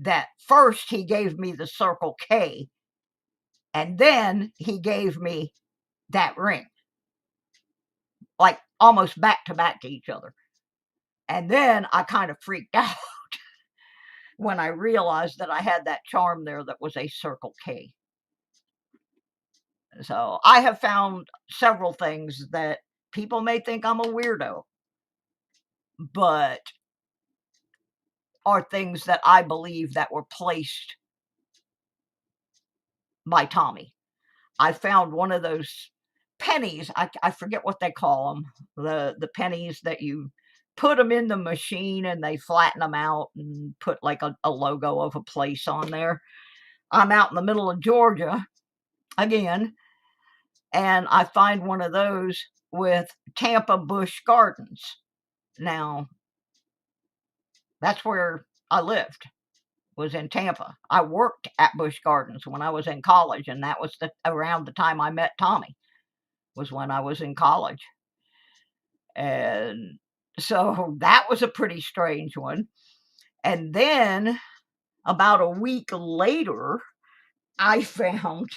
That first he gave me the Circle K, and then he gave me that ring, like almost back to each other. And then I kind of freaked out when I realized that I had that charm there that was a Circle K. So I have found several things that people may think I'm a weirdo, but are things that I believe that were placed by Tommy. I found one of those pennies. I forget what they call them. The pennies that you put them in the machine and they flatten them out and put like a logo of a place on there. I'm out in the middle of Georgia again, and I find one of those with Tampa Busch Gardens. Now, that's where I lived, was in Tampa. I worked at Busch Gardens when I was in college, and that was around the time I met Tommy, was when I was in college. And so that was a pretty strange one. And then about a week later, I found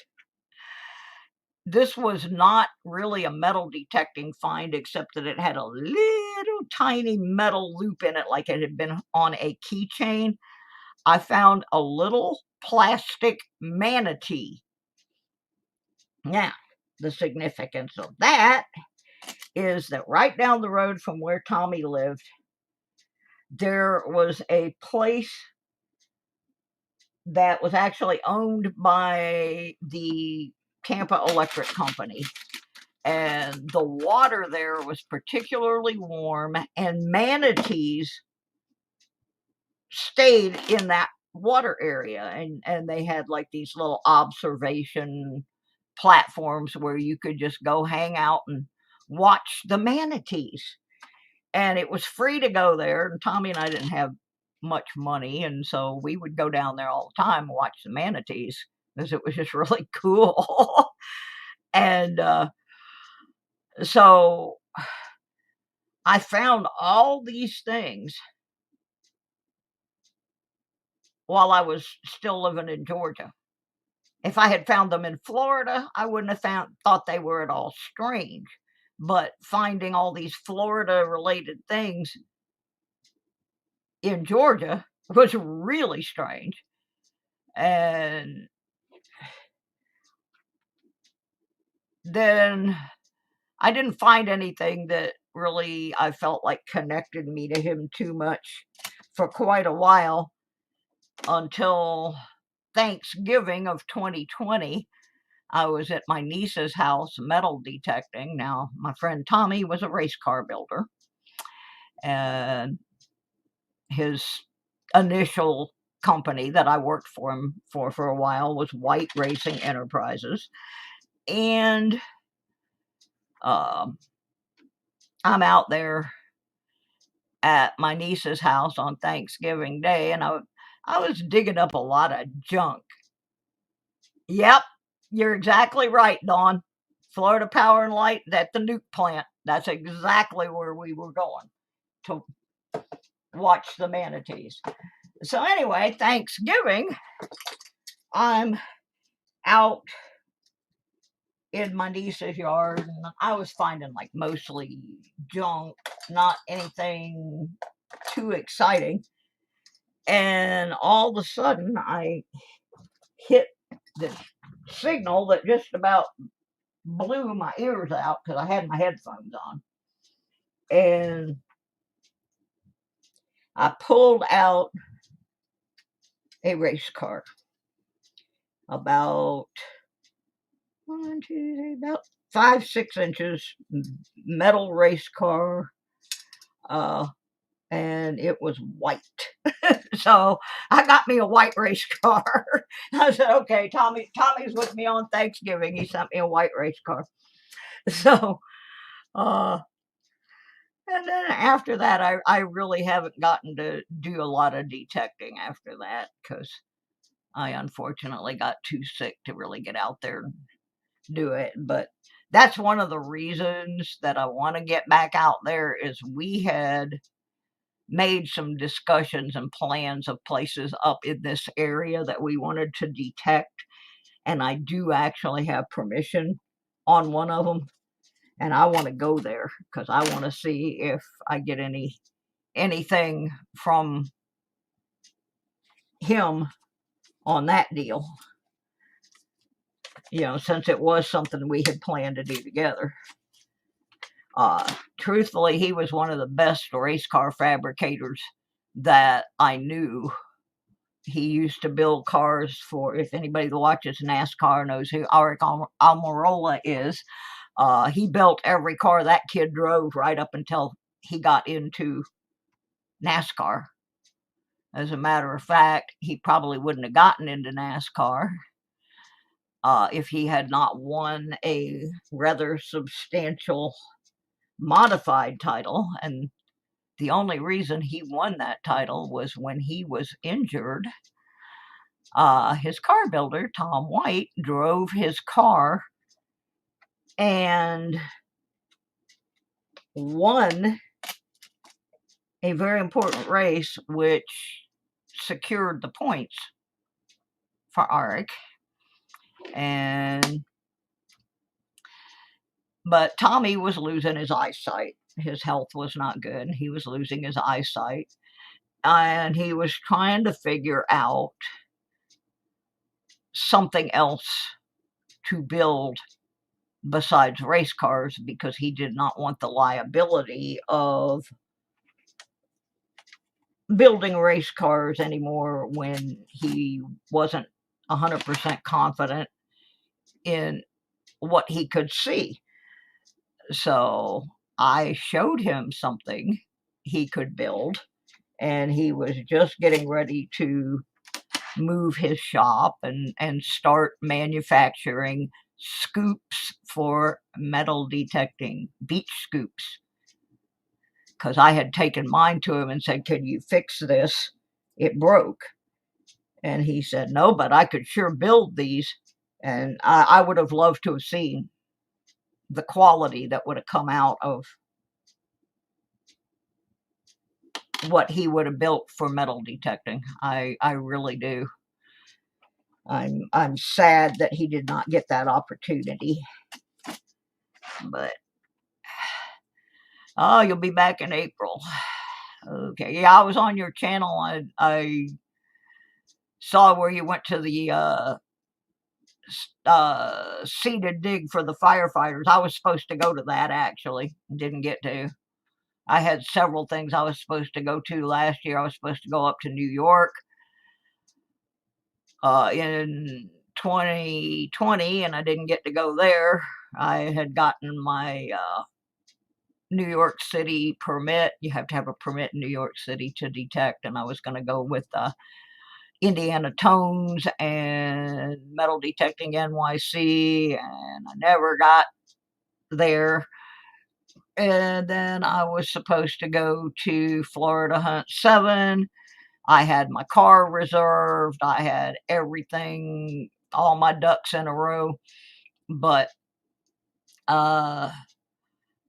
this was not really a metal detecting find, except that it had a little tiny metal loop in it, like it had been on a keychain. I found a little plastic manatee. Now, the significance of that is that right down the road from where Tommy lived, there was a place that was actually owned by the Tampa Electric Company. And the water there was particularly warm, and manatees stayed in that water area. And they had like these little observation platforms where you could just go hang out and watch the manatees. And it was free to go there. And Tommy and I didn't have much money, and so we would go down there all the time and watch the manatees because it was just really cool. And so I found all these things while I was still living in Georgia. If I had found them in Florida, I wouldn't have thought they were at all strange. But finding all these Florida related things in Georgia was really strange. And then I didn't find anything that really I felt like connected me to him too much for quite a while, until Thanksgiving of 2020. I was at my niece's house metal detecting. Now, my friend Tommy was a race car builder, and his initial company that I worked for him for a while was White Racing Enterprises. And I'm out there at my niece's house on Thanksgiving Day, and I was digging up a lot of junk. Yep, you're exactly right, Dawn. Florida Power and Light, at the nuke plant. That's exactly where we were going to watch the manatees. So anyway, Thanksgiving, I'm out in my niece's yard, and I was finding like mostly junk, not anything too exciting. And all of a sudden, I hit this signal that just about blew my ears out because I had my headphones on. And I pulled out a race car about about 5-6 inches metal race car, and it was white. So I got me a white race car. I said, okay, Tommy's with me on Thanksgiving. He sent me a white race car. So, and then after that, I really haven't gotten to do a lot of detecting after that because I unfortunately got too sick to really get out there and do it. But that's one of the reasons that I want to get back out there is we had made some discussions and plans of places up in this area that we wanted to detect. And I do actually have permission on one of them. And I want to go there because I want to see if I get anything from him on that deal. Since it was something we had planned to do together. Truthfully, he was one of the best race car fabricators that I knew. He used to build cars for, if anybody that watches NASCAR knows who Aric Almirola is, he built every car that kid drove right up until he got into NASCAR. As a matter of fact, he probably wouldn't have gotten into NASCAR if he had not won a rather substantial modified title. And the only reason he won that title was when he was injured. His car builder, Tom White, drove his car and won a very important race, which secured the points for Aric. But Tommy was losing his eyesight. His health was not good. He was losing his eyesight. And he was trying to figure out something else to build besides race cars because he did not want the liability of building race cars anymore when he wasn't 100% confident in what he could see. So I showed him something he could build, and he was just getting ready to move his shop and start manufacturing scoops for metal detecting, beach scoops. Because I had taken mine to him and said, "Can you fix this? It broke." And he said, "No, but I could sure build these." And I would have loved to have seen the quality that would have come out of what he would have built for metal detecting. I really do. I'm sad that he did not get that opportunity. But you'll be back in April. Okay, yeah, I was on your channel. I saw where you went to the seated dig for the firefighters. I was supposed to go to that, actually. Didn't get to. I had several things I was supposed to go to last year. I was supposed to go up to New York in 2020, and I didn't get to go there. I had gotten my New York City permit. You have to have a permit in New York City to detect, and I was going to go with Indiana Tones and Metal Detecting NYC, and I never got there. And then I was supposed to go to Florida Hunt 7. I had my car reserved. I had everything, all my ducks in a row. But the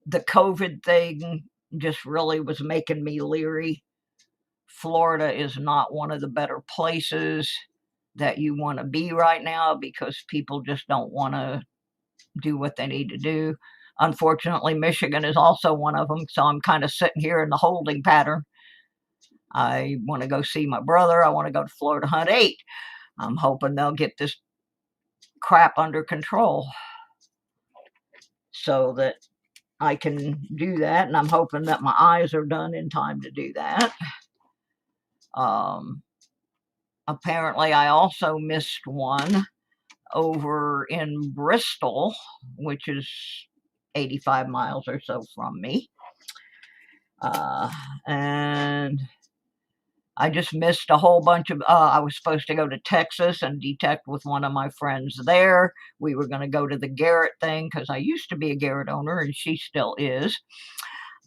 COVID thing just really was making me leery. Florida is not one of the better places that you want to be right now because people just don't want to do what they need to do. Unfortunately, Michigan is also one of them, so I'm kind of sitting here in the holding pattern. I want to go see my brother. I want to go to Florida Hunt 8. I'm hoping they'll get this crap under control so that I can do that, and I'm hoping that my eyes are done in time to do that. Apparently, I also missed one over in Bristol, which is 85 miles or so from me. And I just missed a whole bunch of, I was supposed to go to Texas and detect with one of my friends there. We were going to go to the Garrett thing because I used to be a Garrett owner and she still is.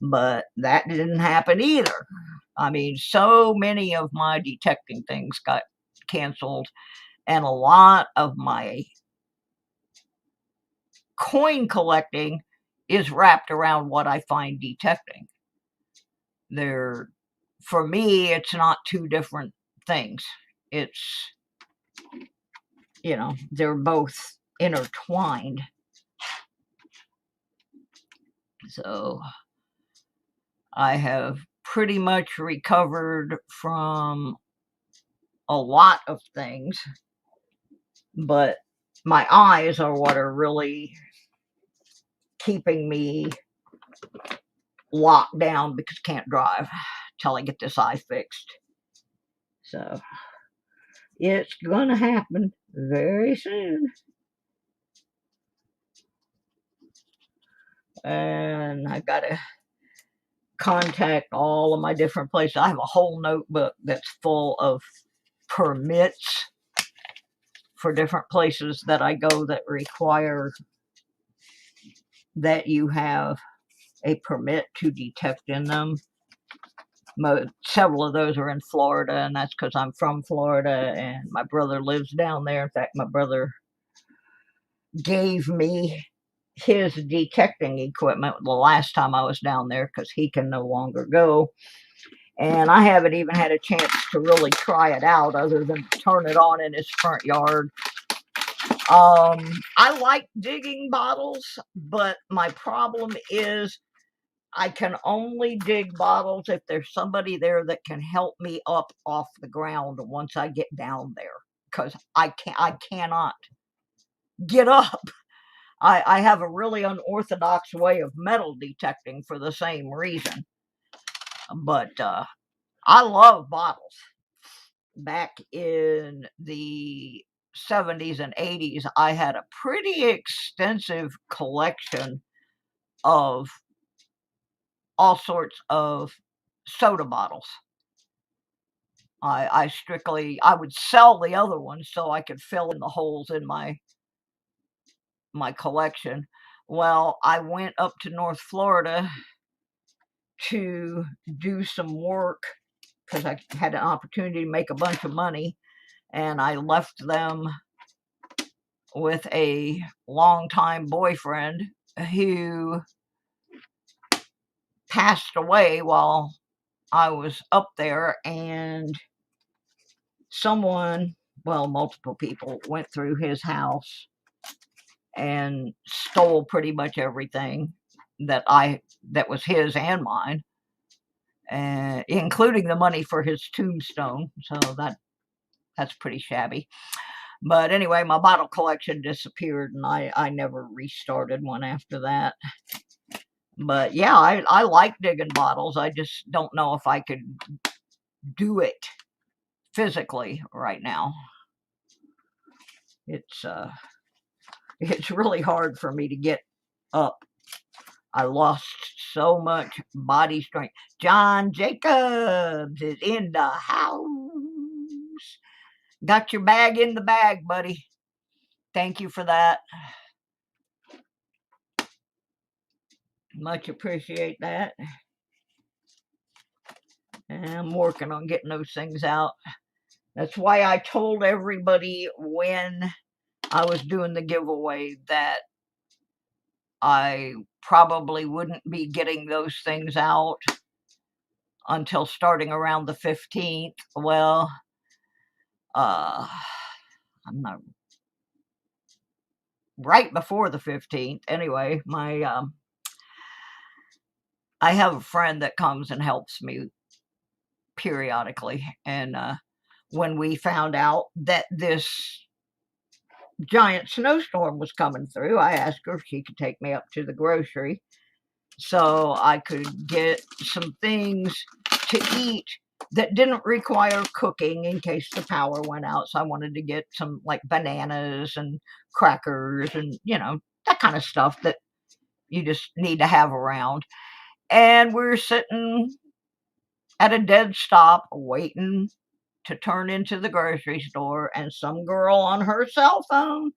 But that didn't happen either. I mean, so many of my detecting things got canceled, and a lot of my coin collecting is wrapped around what I find detecting. For me, it's not two different things. It's, they're both intertwined. So I have pretty much recovered from a lot of things, but my eyes are what are really keeping me locked down because I can't drive till I get this eye fixed. So it's gonna happen very soon. And I gotta contact all of my different places. I have a whole notebook that's full of permits for different places that I go that require that you have a permit to detect in them. Several of those are in Florida, and that's because I'm from Florida and my brother lives down there. In fact, my brother gave me his detecting equipment the last time I was down there because he can no longer go. And I haven't even had a chance to really try it out other than turn it on in his front yard. I like digging bottles, but my problem is I can only dig bottles if there's somebody there that can help me up off the ground once I get down there, because I cannot get up. I have a really unorthodox way of metal detecting for the same reason. But I love bottles. Back in the 70s and 80s, I had a pretty extensive collection of all sorts of soda bottles. I would sell the other ones so I could fill in the holes in my collection. Well, I went up to North Florida to do some work because I had an opportunity to make a bunch of money, and I left them with a longtime boyfriend who passed away while I was up there, and multiple people went through his house and stole pretty much everything that was his and mine, including the money for his tombstone. So that's pretty shabby. But anyway, my bottle collection disappeared, and I never restarted one after that. But yeah, I like digging bottles. I just don't know if I could do it physically right now. It's really hard for me to get up. I lost so much body strength. John Jacobs is in the house. Got your bag in the bag, buddy. Thank you for that. Much appreciate that. And I'm working on getting those things out. That's why I told everybody when I was doing the giveaway that I probably wouldn't be getting those things out until starting around the 15th. Well, I'm not right before the 15th. Anyway, I have a friend that comes and helps me periodically, and when we found out that this giant snowstorm was coming through, I asked her if she could take me up to the grocery so I could get some things to eat that didn't require cooking in case the power went out. So I wanted to get some like bananas and crackers and, that kind of stuff that you just need to have around. And we're sitting at a dead stop waiting to turn into the grocery store, and some girl on her cell phone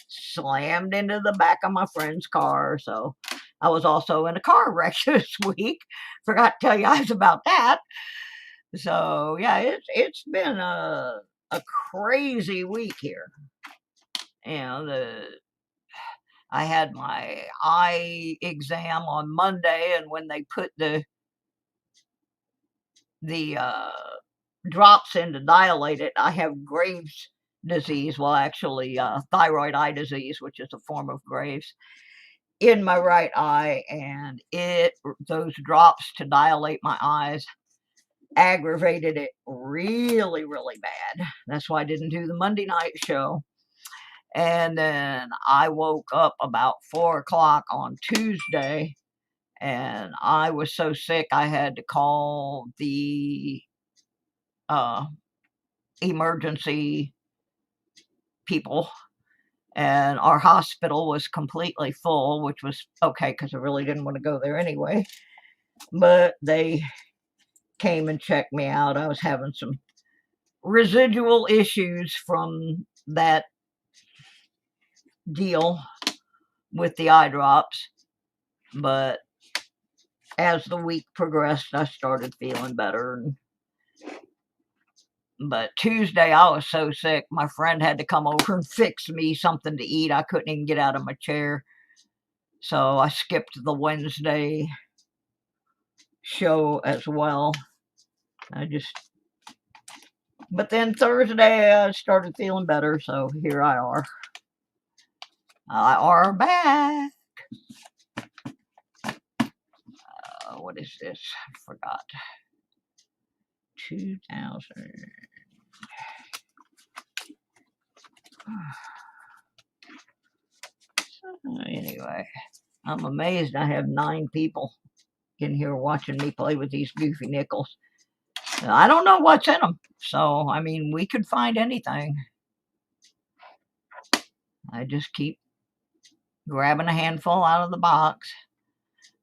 slammed into the back of my friend's car. So I was also in a car wreck this week. Forgot to tell you guys about that. So yeah, it's been a crazy week here. I had my eye exam on Monday, and when they put the drops in to dilate it, I have Graves' disease. Well, actually, thyroid eye disease, which is a form of Graves, in my right eye, and those drops to dilate my eyes aggravated it really, really bad. That's why I didn't do the Monday night show. And then I woke up about 4 o'clock on Tuesday, and I was so sick I had to call the emergency people, and our hospital was completely full, which was okay because I really didn't want to go there anyway. But they came and checked me out. I was having some residual issues from that deal with the eye drops, but as the week progressed, I started feeling better. But Tuesday, I was so sick, my friend had to come over and fix me something to eat. I couldn't even get out of my chair. So I skipped the Wednesday show as well. But then Thursday, I started feeling better. So here I are. I are back. What is this? I forgot. 2000. Anyway, I'm amazed I have 9 people in here watching me play with these goofy Nichols. I don't know what's in them. So, I mean, we could find anything. I just keep grabbing a handful out of the box.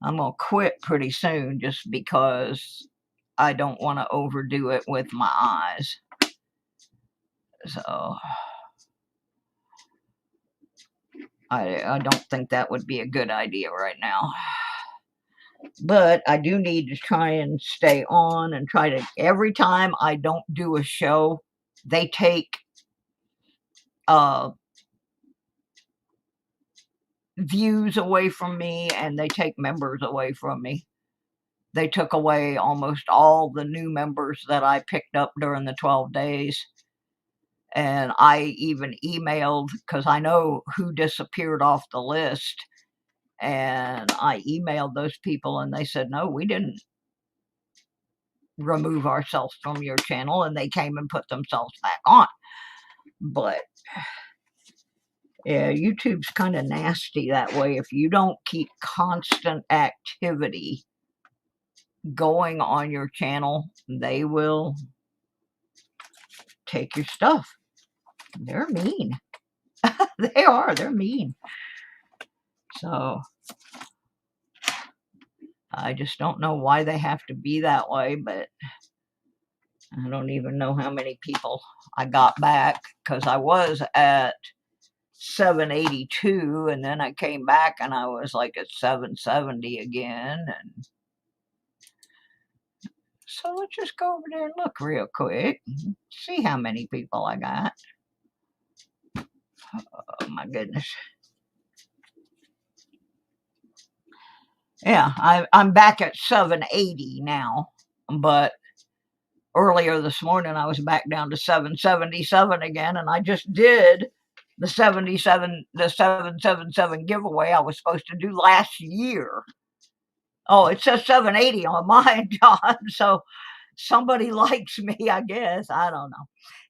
I'm going to quit pretty soon just because I don't want to overdo it with my eyes. So, I don't think that would be a good idea right now. But I do need to try and stay on and try to, every time I don't do a show, they take views away from me and they take members away from me. They took away almost all the new members that I picked up during the 12 days. And I even emailed, because I know who disappeared off the list, and I emailed those people and they said, no, we didn't remove ourselves from your channel, and they came and put themselves back on. But yeah, YouTube's kind of nasty that way. If you don't keep constant activity going on your channel, they will take your stuff. They're mean. They're mean. So I just don't know why they have to be that way, but I don't even know how many people I got back, because I was at 782 and then I came back and I was like at 770 again. And so let's just go over there and look real quick, see how many people I got. Oh my goodness. Yeah, I'm back at 780 now, but earlier this morning I was back down to 777 again, and I just did the 777 giveaway I was supposed to do last year. Oh, it says 780 on mine, John. So somebody likes me, I guess. I don't know.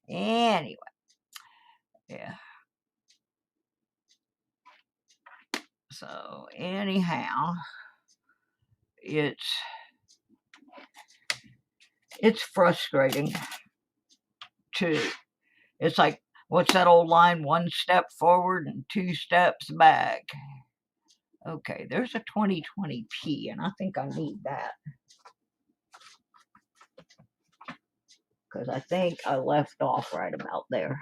Anyway, yeah. So anyhow, it's frustrating to, it's like, what's that old line? 1 step forward and 2 steps back. Okay, there's a 2020p, and I think I need that. Because I think I left off right about there.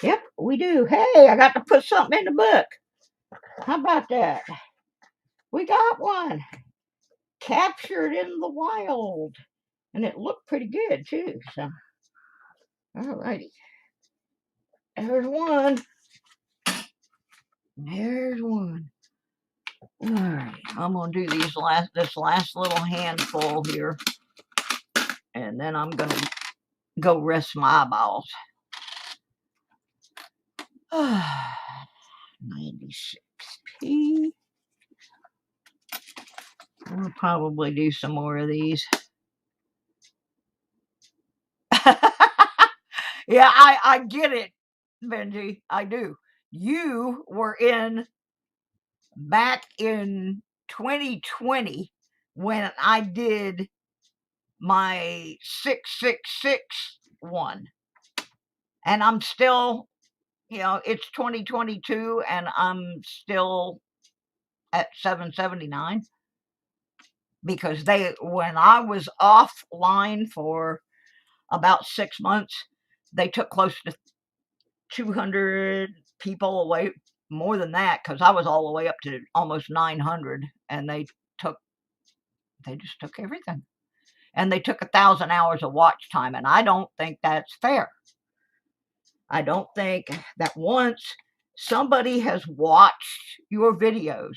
Yep, we do. Hey, I got to put something in the book. How about that? We got one. Captured in the Wild. And it looked pretty good, too. So, alrighty. There's one. There's one. Alright, I'm going to do this last little handful here. And then I'm going to go rest my eyeballs. 96p. We'll probably do some more of these. Yeah, I get it, Benji. I do. You were back in 2020 when I did my 666 one. And I'm still, it's 2022 and I'm still at 779. Because when I was offline for about 6 months, they took close to 200 people away, more than that, because I was all the way up to almost 900, and they just took everything. And they took 1,000 hours of watch time, and I don't think that's fair. I don't think that once somebody has watched your videos,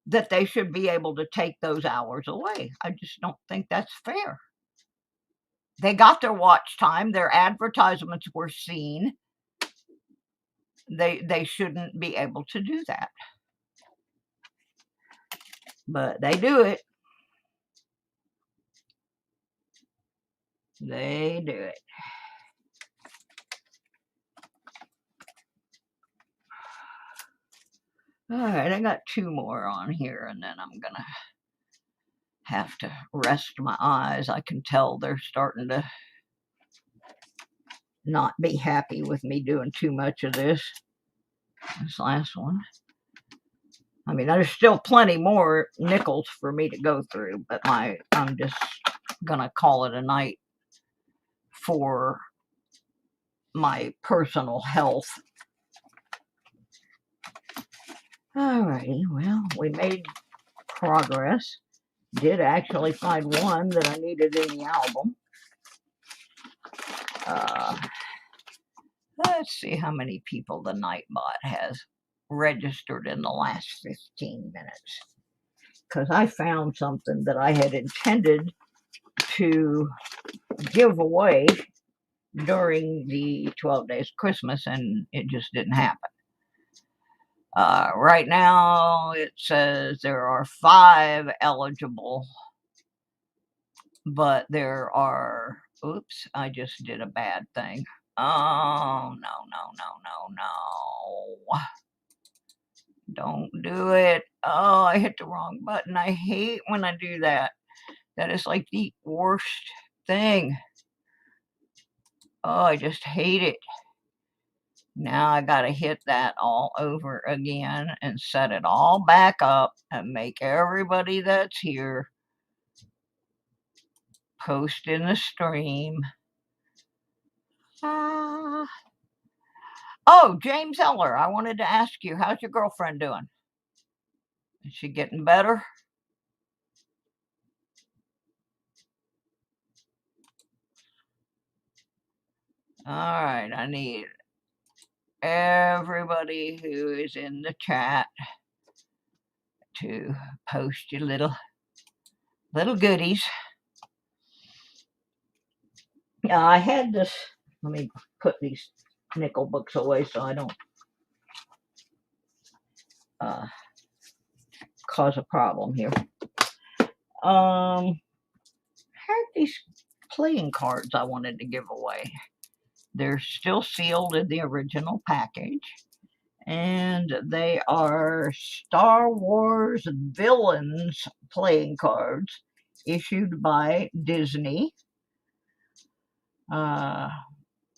that they should be able to take those hours away. I just don't think that's fair. They got their watch time, their advertisements were seen. They shouldn't be able to do that. But they do it. They do it. All right, I got 2 more on here, and then I'm going to have to rest my eyes. I can tell they're starting to not be happy with me doing too much of this last one. I mean, there's still plenty more Nichols for me to go through, but I'm just going to call it a night for my personal health. Alrighty, well, we made progress. Did actually find one that I needed in the album. Let's see how many people the Nightbot has registered in the last 15 minutes. Because I found something that I had intended to give away during the 12 Days of Christmas, and it just didn't happen. Right now, it says there are 5 eligible, but there are, oops, I just did a bad thing. Oh, no. Don't do it. Oh, I hit the wrong button. I hate when I do that. That is like the worst thing. Oh, I just hate it. Now I got to hit that all over again and set it all back up and make everybody that's here post in the stream. Oh, James Eller, I wanted to ask you, how's your girlfriend doing? Is she getting better? All right, I need everybody who is in the chat to post your little goodies. Now, I had this, let me put these nickel books away so I don't cause a problem here. Had these playing cards I wanted to give away. They're still sealed in the original package, And they are Star Wars Villains playing cards issued by Disney.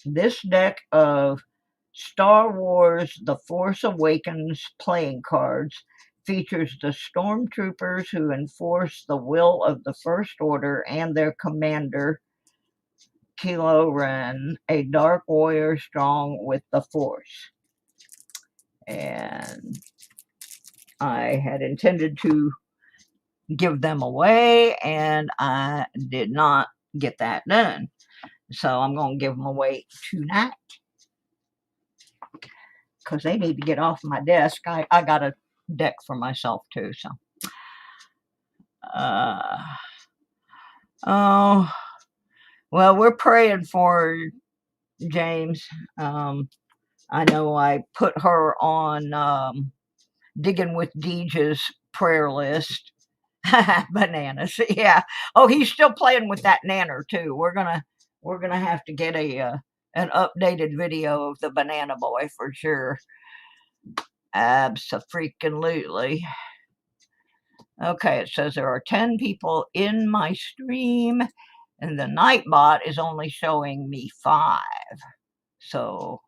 This deck of Star Wars The Force Awakens playing cards features the stormtroopers who enforce the will of the First Order and their commander, Kylo Ren, a dark warrior strong with the Force. And I had intended to give them away, and I did not get that done. So I'm going to give them away tonight because they need to get off my desk. I got a deck for myself too. So, oh, well, we're praying for James. I know I put her on Digging with Deej's prayer list. Bananas, yeah. Oh, he's still playing with that nanner too. We're gonna have to get an updated video of the banana boy for sure. Abso-freaking-lutely. Okay, it says there are 10 people in my stream, and the Nightbot is only showing me 5. So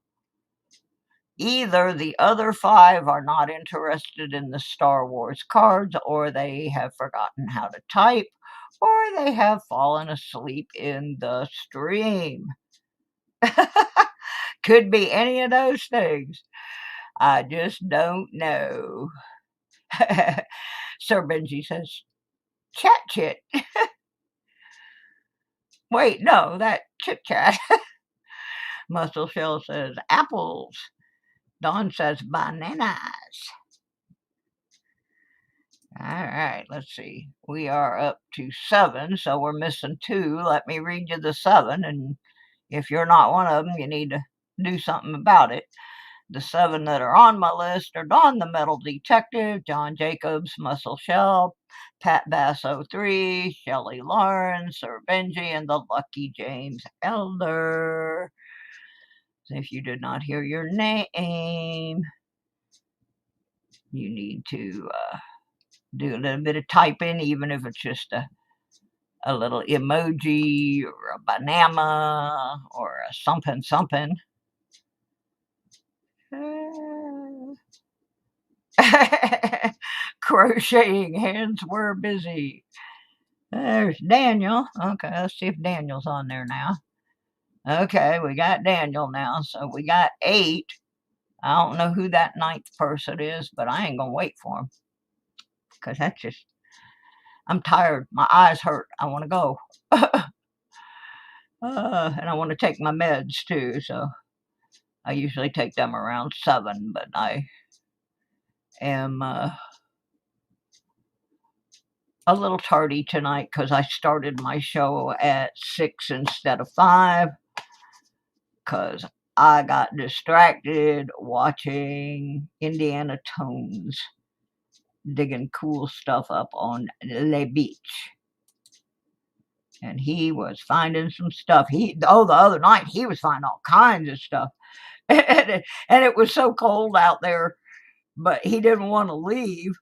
either the other 5 are not interested in the Star Wars cards, or they have forgotten how to type, or they have fallen asleep in the stream. Could be any of those things. I just don't know. Sir Benji says, chat chit. Wait, no, that chit chat. Muscle Shell says, apples. Dawn says, bananas. All right, let's see. We are up to 7, so we're missing 2. Let me read you the 7, and if you're not one of them, you need to do something about it. The 7 that are on my list are Don the Metal Detective, John Jacobs, Muscle Shell, Pat Bass 03, Shelley Lawrence, Sir Benji, and the Lucky James Elder. If you did not hear your name, you need to do a little bit of typing, even if it's just a little emoji or a banana or a something something. Crocheting hands were busy. There's Daniel. Okay, let's see if Daniel's on there now. Okay, we got Daniel now. So we got 8. I don't know who that 9th person is, but I ain't going to wait for him. Because that's just, I'm tired. My eyes hurt. I want to go. And I want to take my meds too. So I usually take them around 7, but I am a little tardy tonight because I started my show at 6 instead of 5 because I got distracted watching Indiana Tones digging cool stuff up on the beach. And he was finding some stuff. The other night he was finding all kinds of stuff. And it was so cold out there, but he didn't want to leave.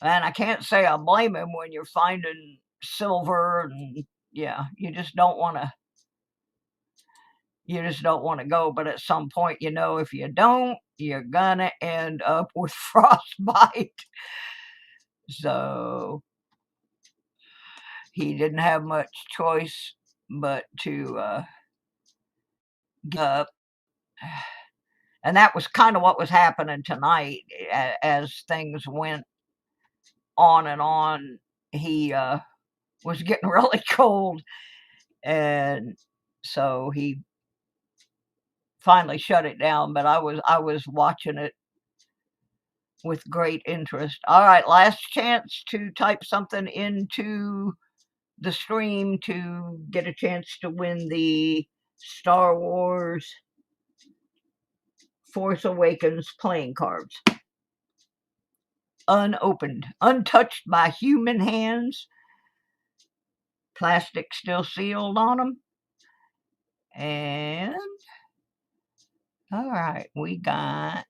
And I can't say I blame him when you're finding silver and yeah, you just don't want to go. But at some point, if you don't, you're gonna end up with frostbite. So he didn't have much choice but to give up. And that was kind of what was happening tonight as things went on and on. He was getting really cold, and so he finally shut it down. But I was watching it with great interest. All right, last chance to type something into the stream to get a chance to win the Star Wars Force Awakens playing cards. Unopened, untouched by human hands. Plastic still sealed on them. And all right, we got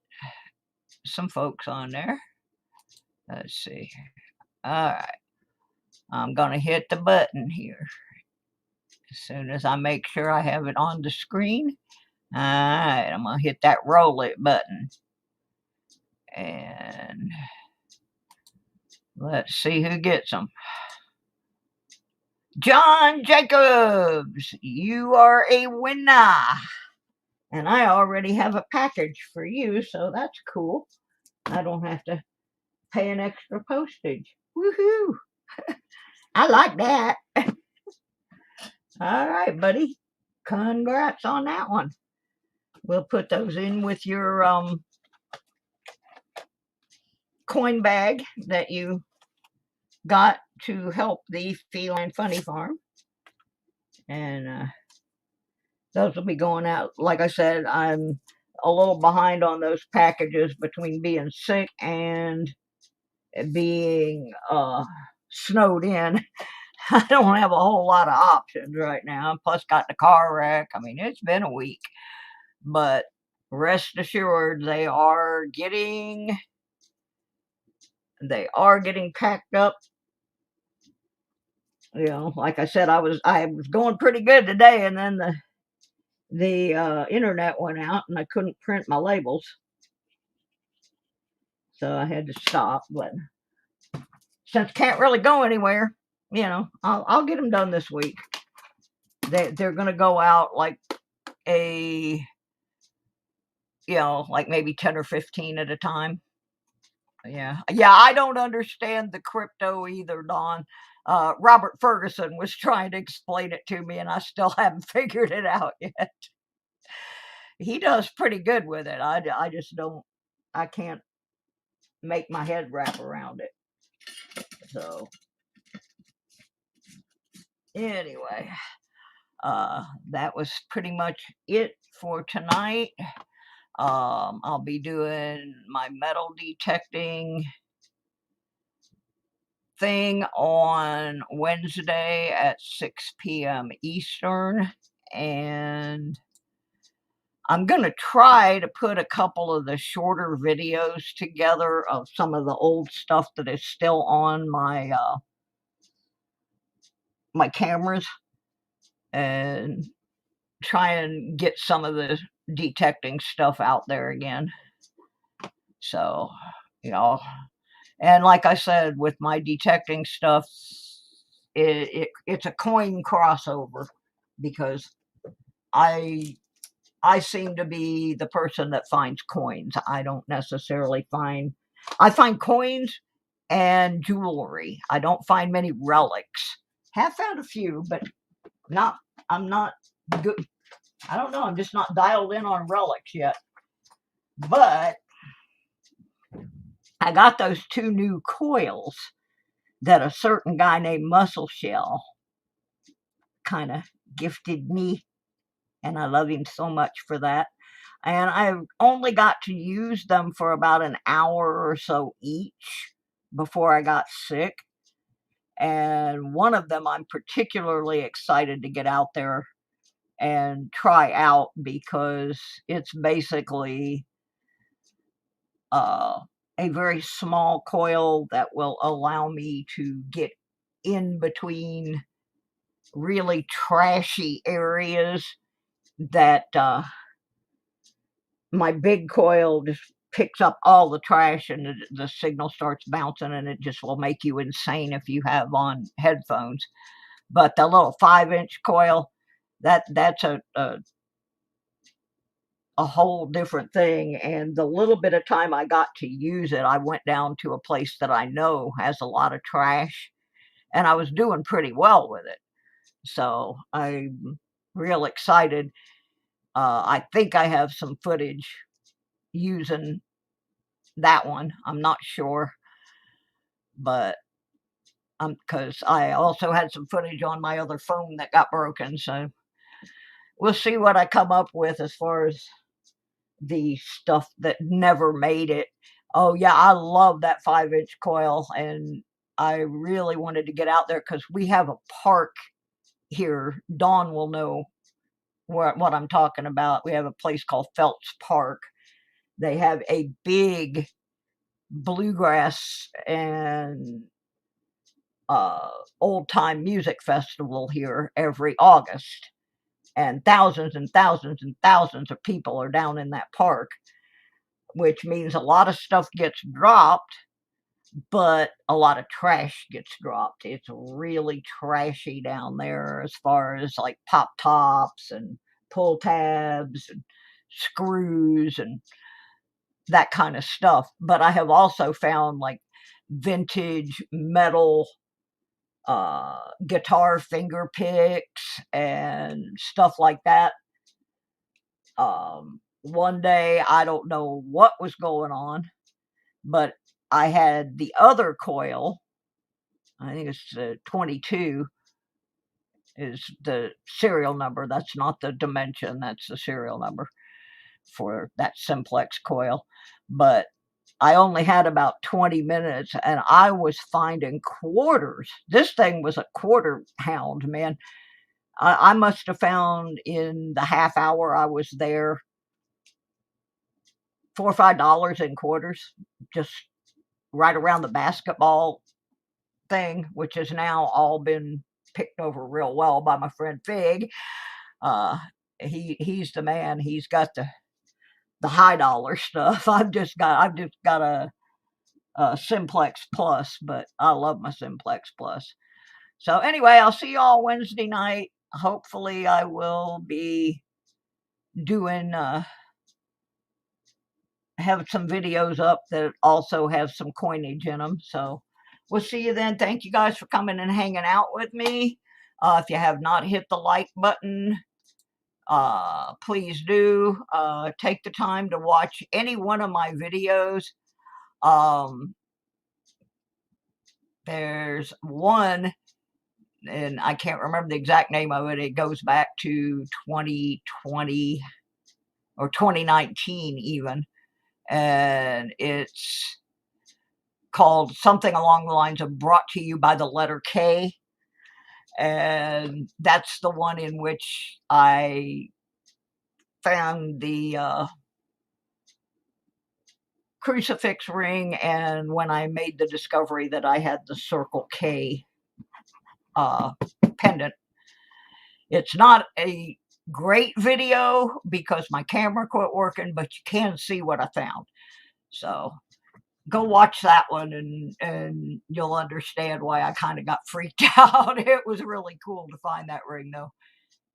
some folks on there. Let's see. All right. I'm going to hit the button here as soon as I make sure I have it on the screen. All right. I'm going to hit that roll it button. And let's see who gets them. John Jacobs, you are a winner. And I already have a package for you, so that's cool. I don't have to pay an extra postage. Woohoo! I like that. All right, buddy. Congrats on that one. We'll put those in with your coin bag that you got to help the Feline Funny Farm. And those will be going out. Like I said, I'm a little behind on those packages between being sick and being snowed in. I don't have a whole lot of options right now. Plus, got the car wreck. I mean, it's been a week, but rest assured, they are getting packed up. You know, like I said, I was going pretty good today, and then the internet went out, and I couldn't print my labels, so I had to stop. But since can't really go anywhere, you know, I'll get them done this week. They're going to go out like like maybe 10 or 15 at a time. Yeah, I don't understand the crypto either, Don. Robert Ferguson was trying to explain it to me, and I still haven't figured it out yet. He does pretty good with it. I just don't. I can't make my head wrap around it. So anyway, that was pretty much it for tonight. I'll be doing my metal detecting thing on Wednesday at 6 p.m. Eastern, and I'm going to try to put a couple of the shorter videos together of some of the old stuff that is still on my my cameras, and try and get some of the detecting stuff out there again. So, and like I said, with my detecting stuff, it's a coin crossover, because I seem to be the person that finds coins. I don't necessarily I find coins and jewelry. I don't find many relics. Have found a few, but I'm not good. I don't know. I'm just not dialed in on relics yet. But I got those 2 new coils that a certain guy named Muscle Shell kind of gifted me, and I love him so much for that. And I only got to use them for about an hour or so each before I got sick. And one of them I'm particularly excited to get out there and try out, because it's basically a very small coil that will allow me to get in between really trashy areas that my big coil just picks up all the trash, and the signal starts bouncing, and it just will make you insane if you have on headphones. But the little 5-inch coil, that's a whole different thing. And the little bit of time I got to use it, I went down to a place that I know has a lot of trash, and I was doing pretty well with it. So I'm real excited. I think I have some footage using that one. I'm not sure, but because I also had some footage on my other phone that got broken. So we'll see what I come up with as far as the stuff that never made it. Oh yeah, I love that 5-inch coil, and I really wanted to get out there because we have a park here. Dawn will know what I'm talking about. We have a place called Phelps Park They have a big bluegrass and old-time music festival here every August, and thousands of people are down in that park, which means a lot of stuff gets dropped, but a lot of trash gets dropped. It's really trashy down there as far as like pop tops and pull tabs and screws and that kind of stuff. But I have also found like vintage metal guitar finger picks and stuff like that. One day, I don't know what was going on, but I had the other coil. I think it's 22 is the serial number. That's not the dimension. That's the serial number for that simplex coil. But I only had about 20 minutes and I was finding quarters. This thing was a quarter pound, man. I must have found in the half hour I was there $4 or $5 in quarters, just right around the basketball thing, which has now all been picked over real well by my friend Fig. Uh, he's the man. He's got the high dollar stuff. I've just got a Simplex Plus, but I love my Simplex Plus. So anyway, I'll see you all Wednesday night. Hopefully, I will be doing have some videos up that also have some coinage in them. So we'll see you then. Thank you guys for coming and hanging out with me. If you have not hit the like button, please do. Take the time to watch any one of my videos. There's one, and I can't remember the exact name of it. It goes back to 2020 or 2019 even. And it's called something along the lines of Brought to You by the Letter K. And that's the one in which I found the crucifix ring, and when I made the discovery that I had the Circle K pendant. It's not a great video because my camera quit working, but you can see what I found. So go watch that one and you'll understand why I kind of got freaked out. It was really cool to find that ring, though.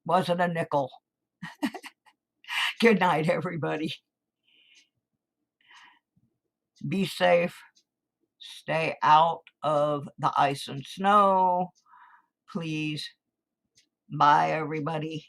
Wasn't a nickel. Good night, everybody. Be safe. Stay out of the ice and snow. Please. Bye, everybody.